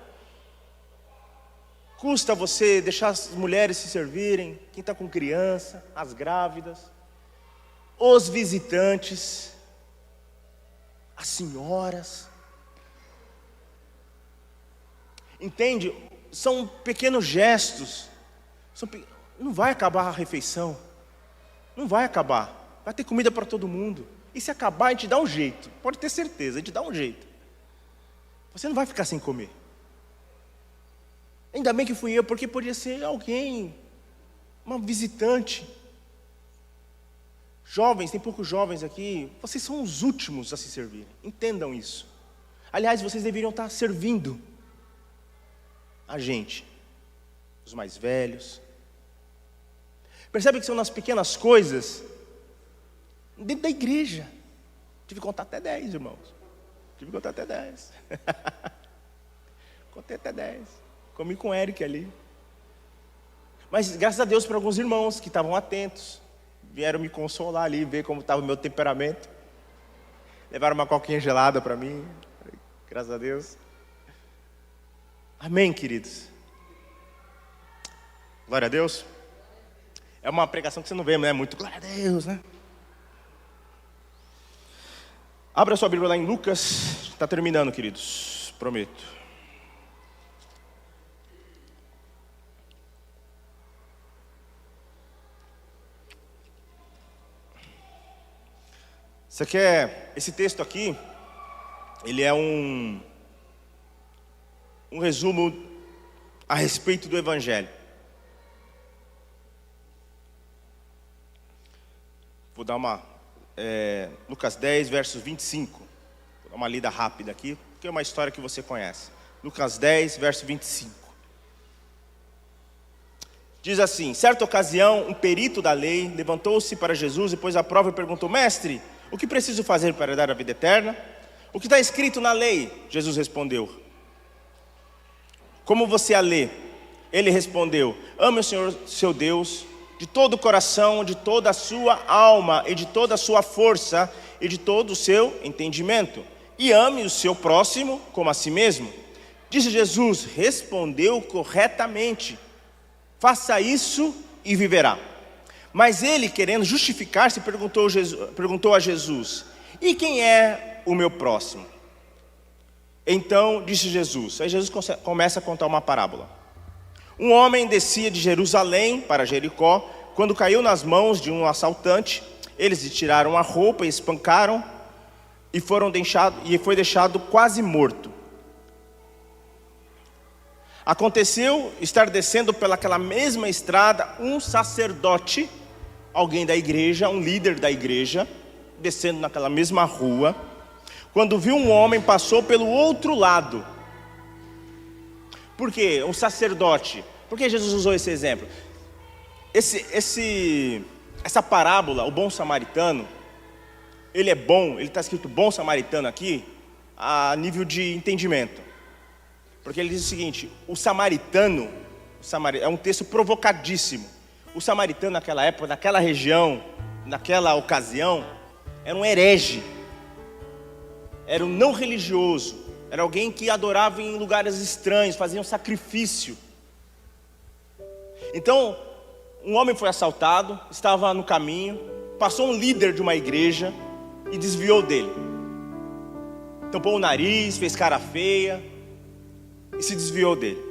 Custa você deixar as mulheres se servirem, quem está com criança, as grávidas, os visitantes, as senhoras. Entende? São pequenos gestos. Não vai acabar a refeição. Não vai acabar. Vai ter comida para todo mundo. E se acabar, a gente dá um jeito. Pode ter certeza, a gente dá um jeito. Você não vai ficar sem comer. Ainda bem que fui eu, porque podia ser alguém, uma visitante. Jovens, tem poucos jovens aqui. Vocês são os últimos a se servirem. Entendam isso. Aliás, vocês deveriam estar servindo a gente, os mais velhos. Percebe que são nas pequenas coisas, dentro da igreja. Tive que contar até 10, irmãos. Tive que contar até 10. Contei até 10. Comi com o Eric ali. Mas graças a Deus por alguns irmãos que estavam atentos. Vieram me consolar ali, ver como estava o meu temperamento. Levaram uma coquinha gelada para mim. Graças a Deus. Amém, queridos? Glória a Deus. É uma pregação que você não vê, né? Muito glória a Deus, né? Abra sua Bíblia lá em Lucas. Está terminando, queridos. Prometo. Você quer... Esse texto aqui, ele é um resumo a respeito do Evangelho. Vou dar Lucas 10, versos 25. Vou dar uma lida rápida aqui, porque é uma história que você conhece. Lucas 10, verso 25. Diz assim: certa ocasião, um perito da lei levantou-se para Jesus e pôs à prova e perguntou: mestre, o que preciso fazer para herdar a vida eterna? O que está escrito na lei? Jesus respondeu: como você a lê? Ele respondeu: ame o Senhor seu Deus de todo o coração, de toda a sua alma e de toda a sua força e de todo o seu entendimento, e ame o seu próximo como a si mesmo. Disse Jesus: respondeu corretamente, faça isso e viverá. Mas ele, querendo justificar-se, perguntou a Jesus: e quem é o meu próximo? Então disse Jesus, aí Jesus começa a contar uma parábola. Um homem descia de Jerusalém para Jericó, quando caiu nas mãos de um assaltante. Eles lhe tiraram a roupa e espancaram, e foi deixado quase morto. Aconteceu estar descendo pelaquela mesma estrada um sacerdote, alguém da igreja, um líder da igreja, descendo naquela mesma rua. Quando viu um homem, passou pelo outro lado. Por quê? Um sacerdote. Por que Jesus usou esse exemplo? Essa parábola, o bom samaritano, ele é bom, ele está escrito bom samaritano aqui, a nível de entendimento. Porque ele diz o seguinte: o samaritano é um texto provocadíssimo. O samaritano naquela época, naquela região, naquela ocasião, era um herege, era um não religioso, era alguém que adorava em lugares estranhos, fazia um sacrifício. Então, um homem foi assaltado, estava no caminho, passou um líder de uma igreja e desviou dele. Tampou o nariz, fez cara feia e se desviou dele.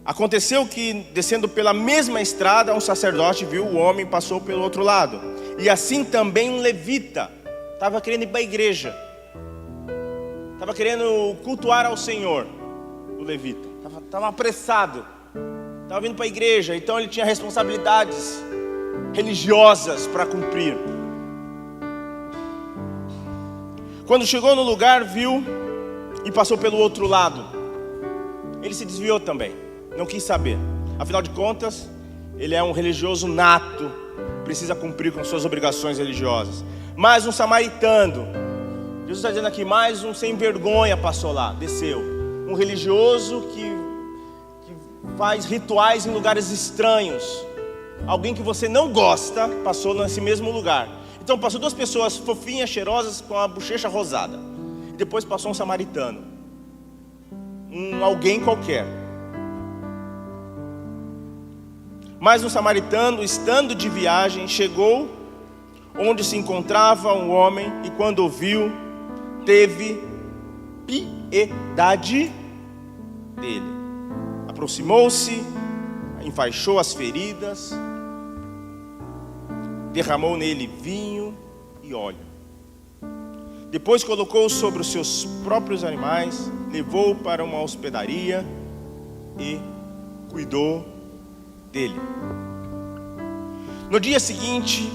Aconteceu que, descendo pela mesma estrada, um sacerdote viu o homem e passou pelo outro lado. E assim também um levita estava querendo ir para a igreja, estava querendo cultuar ao Senhor. O levita estava apressado, estava vindo para a igreja, então ele tinha responsabilidades religiosas para cumprir. Quando chegou no lugar, viu e passou pelo outro lado. Ele se desviou também, não quis saber. Afinal de contas, ele é um religioso nato, precisa cumprir com suas obrigações religiosas. Mais um samaritano, Jesus está dizendo aqui, mais um sem vergonha passou lá, desceu. Um religioso que faz rituais em lugares estranhos. Alguém que você não gosta, passou nesse mesmo lugar. Então passou duas pessoas fofinhas, cheirosas, com a bochecha rosada. E depois passou um samaritano, alguém qualquer. Mas um samaritano, estando de viagem, chegou onde se encontrava um homem, e quando o viu, teve piedade dele. Aproximou-se, enfaixou as feridas, derramou nele vinho e óleo. Depois colocou sobre os seus próprios animais, levou para uma hospedaria e cuidou dele. No dia seguinte,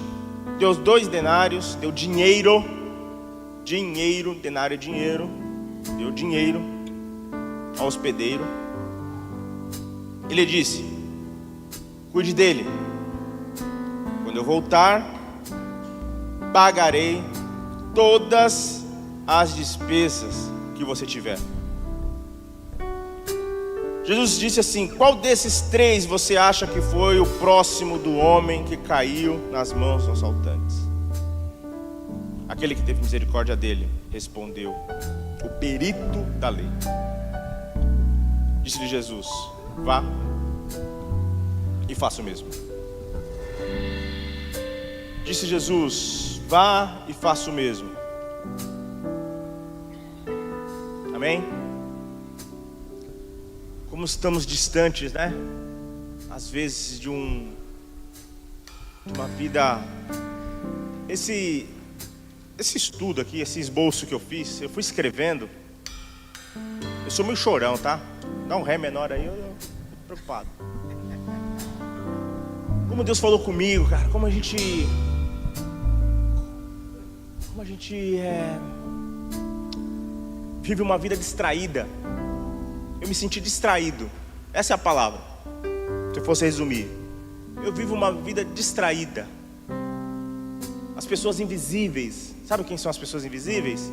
deu 2 denários, deu dinheiro, denário é dinheiro, deu dinheiro ao hospedeiro. Ele disse: cuide dele, quando eu voltar, pagarei todas as despesas que você tiver. Jesus disse assim: qual desses 3 você acha que foi o próximo do homem que caiu nas mãos dos assaltantes? Aquele que teve misericórdia dele, respondeu o perito da lei. Disse-lhe Jesus: vá e faça o mesmo. Disse Jesus: vá e faça o mesmo. Amém? Como estamos distantes, né? Às vezes de uma vida. esse estudo aqui, esse esboço que eu fiz, eu fui escrevendo. Eu sou meio chorão, tá? Dá um ré menor aí, eu tô preocupado. Como Deus falou comigo, cara, como a gente vive uma vida distraída. Eu me senti distraído. Essa é a palavra. Se eu fosse resumir, eu vivo uma vida distraída. As pessoas invisíveis. Sabe quem são as pessoas invisíveis?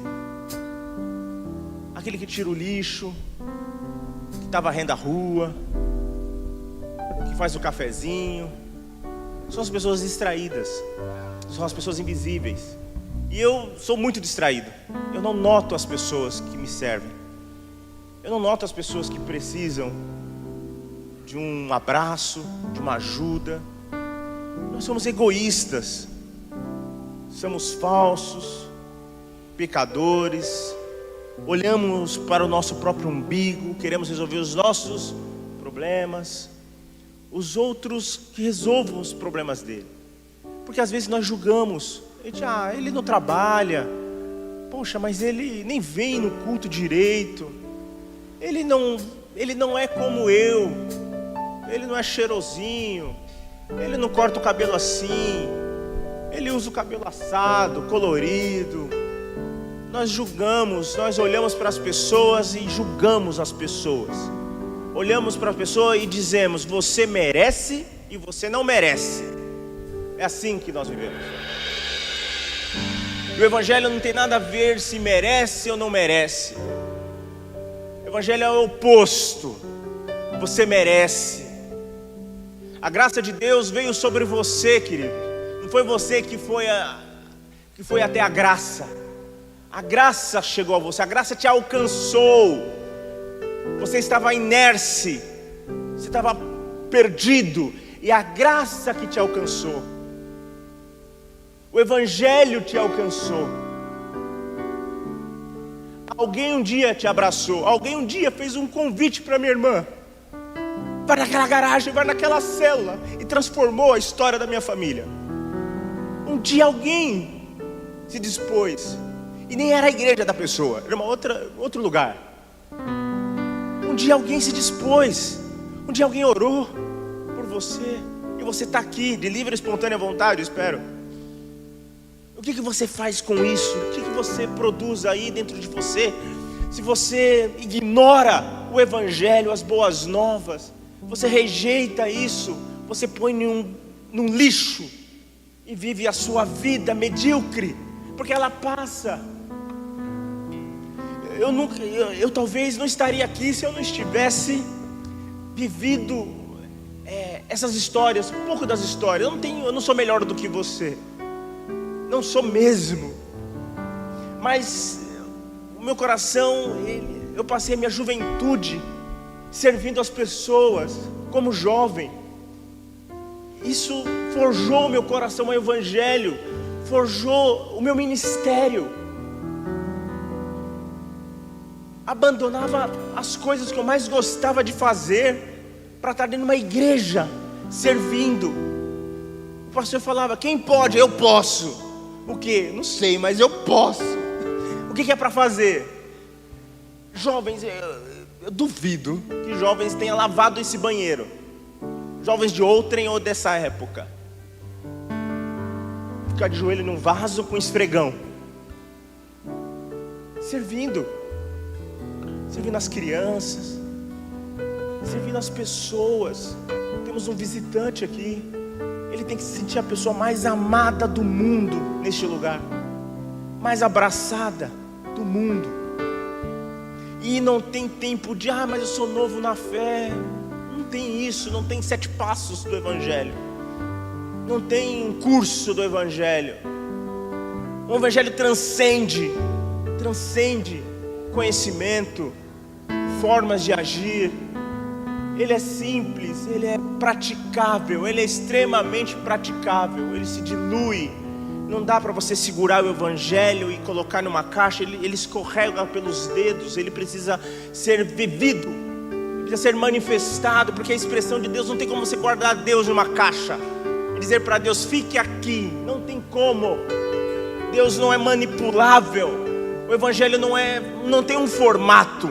Aquele que tira o lixo, que está varrendo a rua, que faz o cafezinho. São as pessoas distraídas. São as pessoas invisíveis. E eu sou muito distraído. Eu não noto as pessoas que me servem. Eu não noto as pessoas que precisam de um abraço, de uma ajuda. Nós somos egoístas. Somos falsos, pecadores. Olhamos para o nosso próprio umbigo. Queremos resolver os nossos problemas. Os outros que resolvam os problemas dele. Porque às vezes nós julgamos. A gente, ele não trabalha. Poxa, mas ele nem vem no culto direito. Ele não é como eu. Ele não é cheirosinho. Ele não corta o cabelo assim. Ele usa o cabelo assado, colorido. Nós julgamos, nós olhamos para as pessoas e julgamos as pessoas. Olhamos para a pessoa e dizemos: você merece e você não merece. É assim que nós vivemos. O Evangelho não tem nada a ver se merece ou não merece. O Evangelho é o oposto. Você merece. A graça de Deus veio sobre você, querido. Não foi você que foi até a graça. A graça chegou a você. A graça te alcançou. Você estava inércia. Você estava perdido. E a graça que te alcançou. O Evangelho te alcançou. Alguém um dia te abraçou. Alguém um dia fez um convite para minha irmã. Vai naquela garagem, vai naquela célula. E transformou a história da minha família. Um dia alguém se dispôs. E nem era a igreja da pessoa. Era outro lugar. Um dia alguém se dispôs. Um dia alguém orou por você. E você está aqui, de livre e espontânea vontade, eu espero. O que você faz com isso? O que você produz aí dentro de você? Se você ignora o Evangelho, as boas novas, você rejeita isso, você põe num lixo e vive a sua vida medíocre, porque ela passa. Eu talvez não estaria aqui se eu não estivesse vivido essas histórias, um pouco das histórias. Eu não sou melhor do que você. Não sou mesmo. Mas o meu coração, eu passei a minha juventude servindo as pessoas como jovem. Isso forjou o meu coração ao Evangelho, forjou o meu ministério. Abandonava as coisas que eu mais gostava de fazer para estar dentro de uma igreja servindo. O pastor falava: quem pode? Eu posso. O que? Não sei, mas eu posso. O que é para fazer? Jovens, eu duvido que jovens tenham lavado esse banheiro. Jovens de outrem ou dessa época. Ficar de joelho num vaso com esfregão. Servindo as crianças, servindo as pessoas. Temos um visitante aqui. Ele tem que se sentir a pessoa mais amada do mundo neste lugar, mais abraçada do mundo. E não tem tempo de, mas eu sou novo na fé. Não tem isso, não tem 7 passos do Evangelho. Não tem um curso do Evangelho. O Evangelho transcende conhecimento, formas de agir. Ele é simples, ele é praticável, ele é extremamente praticável, ele se dilui. Não dá para você segurar o Evangelho e colocar numa caixa, ele escorrega pelos dedos, ele precisa ser vivido, ele precisa ser manifestado, porque a expressão de Deus não tem como você guardar Deus numa caixa e dizer para Deus: fique aqui, não tem como. Deus não é manipulável. O Evangelho não tem um formato.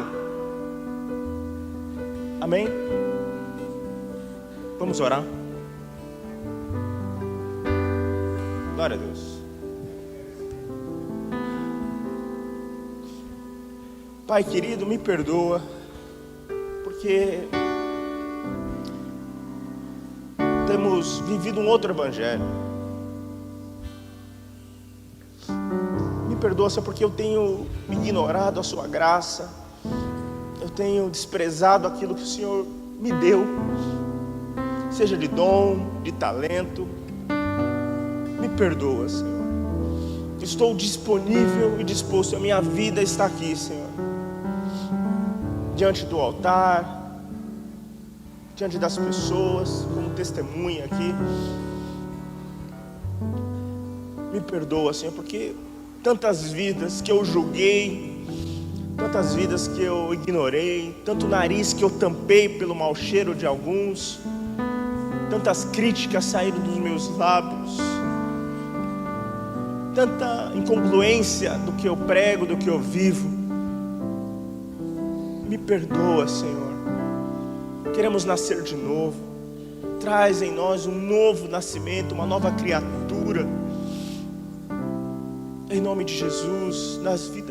Amém? Vamos orar. Glória a Deus. Pai querido, me perdoa, porque temos vivido um outro evangelho. Me perdoa só porque eu tenho ignorado a sua graça, eu tenho desprezado aquilo que o Senhor me deu, seja de dom, de talento. Me perdoa, Senhor. Estou disponível e disposto, a minha vida está aqui, Senhor, diante do altar, diante das pessoas, como testemunha aqui. Me perdoa, Senhor, porque tantas vidas que eu julguei, tantas vidas que eu ignorei, tanto nariz que eu tampei pelo mau cheiro de alguns, tantas críticas saíram dos meus lábios, tanta incongruência do que eu prego, do que eu vivo. Me perdoa, Senhor. Queremos nascer de novo. Traz em nós um novo nascimento, uma nova criatura. Em nome de Jesus,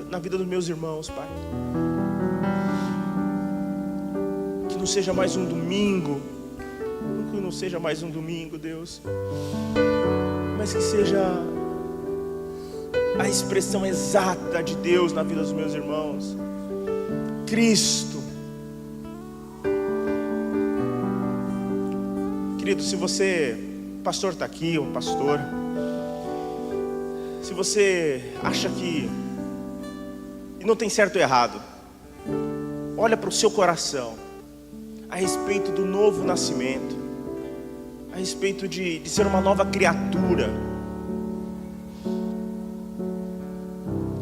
na vida dos meus irmãos, Pai. Que não seja mais um domingo. Que não seja mais um domingo, Deus. Mas que seja a expressão exata de Deus na vida dos meus irmãos. Cristo. Querido, se você, pastor está aqui, ou pastor, se você acha que não tem certo ou errado, olha para o seu coração a respeito do novo nascimento, a respeito de ser uma nova criatura,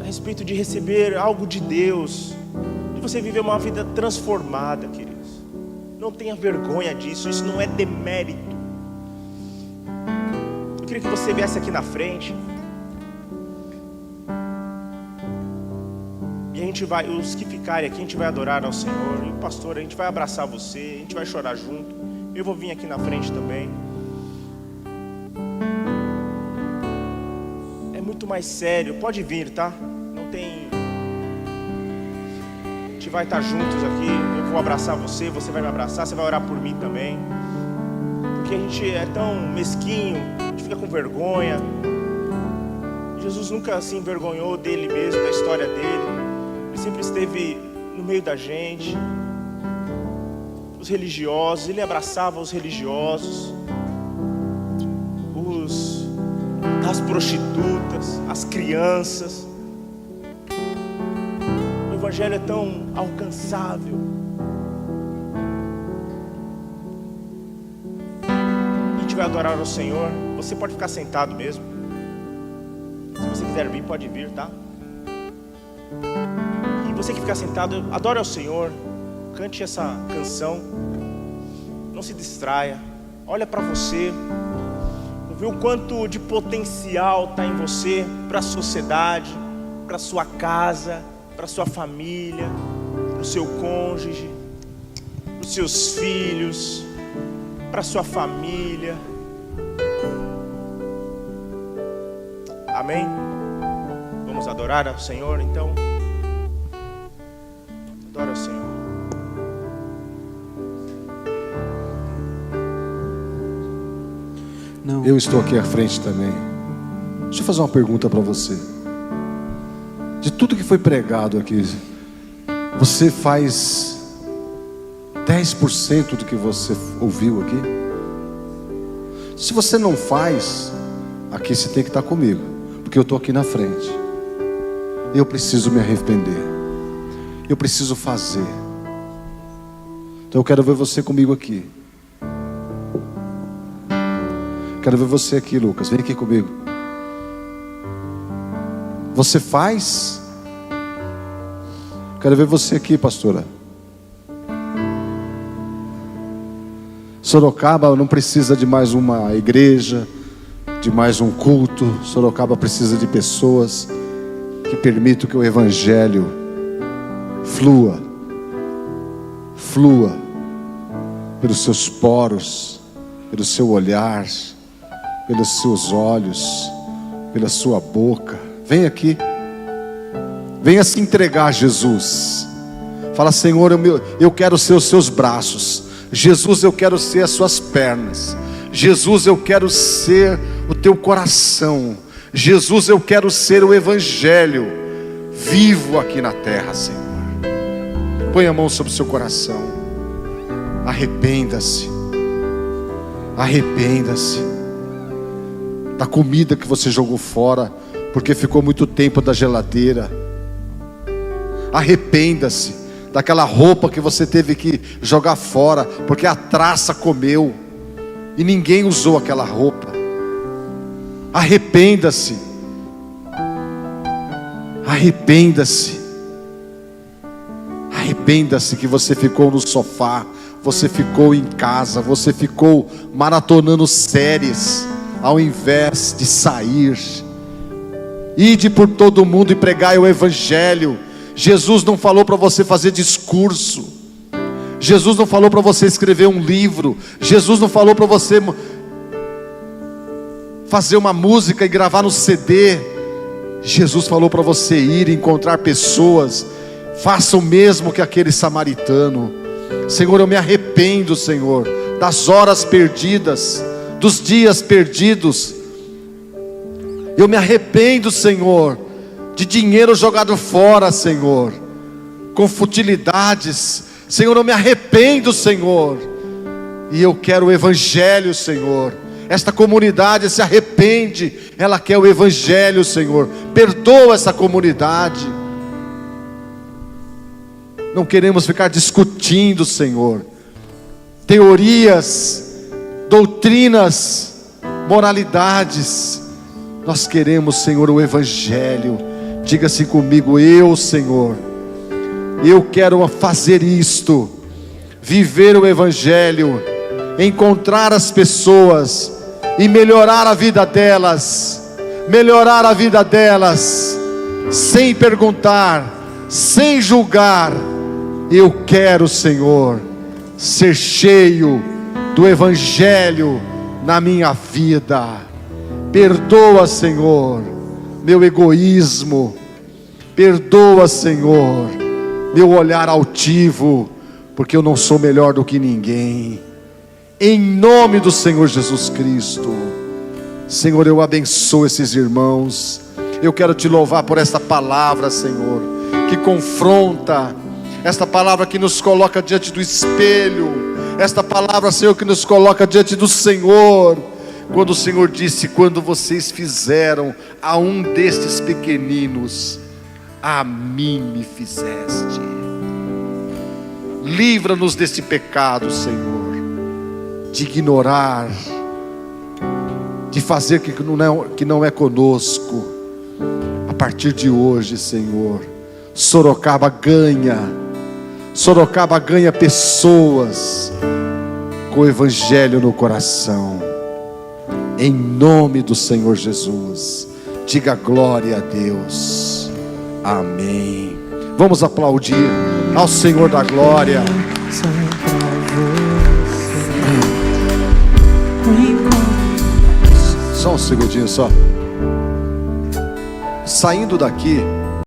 a respeito de receber algo de Deus, de você viver uma vida transformada, queridos. Não tenha vergonha disso, isso não é demérito. Eu queria que você viesse aqui na frente. E a gente vai, os que ficarem aqui, a gente vai adorar ao Senhor. E o pastor, a gente vai abraçar você, a gente vai chorar junto. Eu vou vir aqui na frente também. É muito mais sério, pode vir, tá? Não tem... A gente vai estar juntos aqui. Eu vou abraçar você, você vai me abraçar, você vai orar por mim também. Porque a gente é tão mesquinho, a gente fica com vergonha. Jesus nunca se envergonhou dele mesmo, da história dele. Ele sempre esteve no meio da gente. Os religiosos, ele abraçava os religiosos, as prostitutas, as crianças. O Evangelho é tão alcançável. A gente vai adorar ao Senhor. Você pode ficar sentado mesmo. Se você quiser vir, pode vir, tá? E você que ficar sentado, adore ao Senhor. Cante essa canção. Não se distraia. Olha para você. Vê o quanto de potencial está em você para a sociedade, para a sua casa, para a sua família, para o seu cônjuge, para os seus filhos, para a sua família. Amém? Vamos adorar ao Senhor, então. Adora ao Senhor. Eu estou aqui à frente também. Deixa eu fazer uma pergunta para você. De tudo que foi pregado aqui, você faz 10% do que você ouviu aqui? Se você não faz, aqui você tem que estar comigo, porque eu estou aqui na frente. Eu preciso me arrepender. Eu preciso fazer. Então eu quero ver você comigo aqui. Quero ver você aqui, Lucas. Vem aqui comigo. Você faz? Quero ver você aqui, pastora. Sorocaba não precisa de mais uma igreja. de mais um culto. Sorocaba precisa de pessoas que permitam que o Evangelho flua pelos seus poros, pelo seu olhar, pelos seus olhos, pela sua boca. Vem aqui, venha se entregar a Jesus. Fala: Senhor, eu quero ser os seus braços. Jesus, eu quero ser as suas pernas. Jesus, eu quero ser o teu coração. Jesus, eu quero ser o Evangelho vivo aqui na terra, Senhor. Põe a mão sobre o seu coração. Arrependa-se. Arrependa-se da comida que você jogou fora porque ficou muito tempo da geladeira. Arrependa-se daquela roupa que você teve que jogar fora porque a traça comeu e ninguém usou aquela roupa. Arrependa-se. Arrependa-se. Arrependa-se que você ficou no sofá, você ficou em casa, você ficou maratonando séries ao invés de sair. Ide por todo mundo e pregai o Evangelho. Jesus não falou para você fazer discurso. Jesus não falou para você escrever um livro. Jesus não falou para você fazer uma música e gravar no CD. Jesus falou para você ir e encontrar pessoas. Faça o mesmo que aquele samaritano. Senhor, eu me arrependo, Senhor, das horas perdidas, dos dias perdidos. Eu me arrependo, Senhor, de dinheiro jogado fora, Senhor, com futilidades. Senhor, eu me arrependo, Senhor, e eu quero o Evangelho, Senhor. Esta comunidade se arrepende, ela quer o Evangelho, Senhor. Perdoa essa comunidade. Não queremos ficar discutindo, Senhor, teorias, doutrinas, moralidades. Nós queremos, Senhor, o Evangelho. Diga-se comigo: eu, Senhor, eu quero fazer isto, viver o Evangelho, encontrar as pessoas e melhorar a vida delas, sem perguntar, sem julgar. Eu quero, Senhor, ser cheio do Evangelho na minha vida. Perdoa, Senhor, meu egoísmo. Perdoa, Senhor, meu olhar altivo, porque eu não sou melhor do que ninguém. Em nome do Senhor Jesus Cristo, Senhor, eu abençoo esses irmãos. Eu quero te louvar por esta palavra, Senhor, que confronta, esta palavra que nos coloca diante do espelho, esta palavra, Senhor, que nos coloca diante do Senhor. Quando o Senhor disse: quando vocês fizeram a um destes pequeninos, a mim me fizeste. Livra-nos deste pecado, Senhor, de ignorar, de fazer que não é conosco. A partir de hoje, Senhor, Sorocaba ganha pessoas com o Evangelho no coração. Em nome do Senhor Jesus, diga glória a Deus. Amém. Vamos aplaudir ao Senhor da glória. Só um segundinho só. Saindo daqui,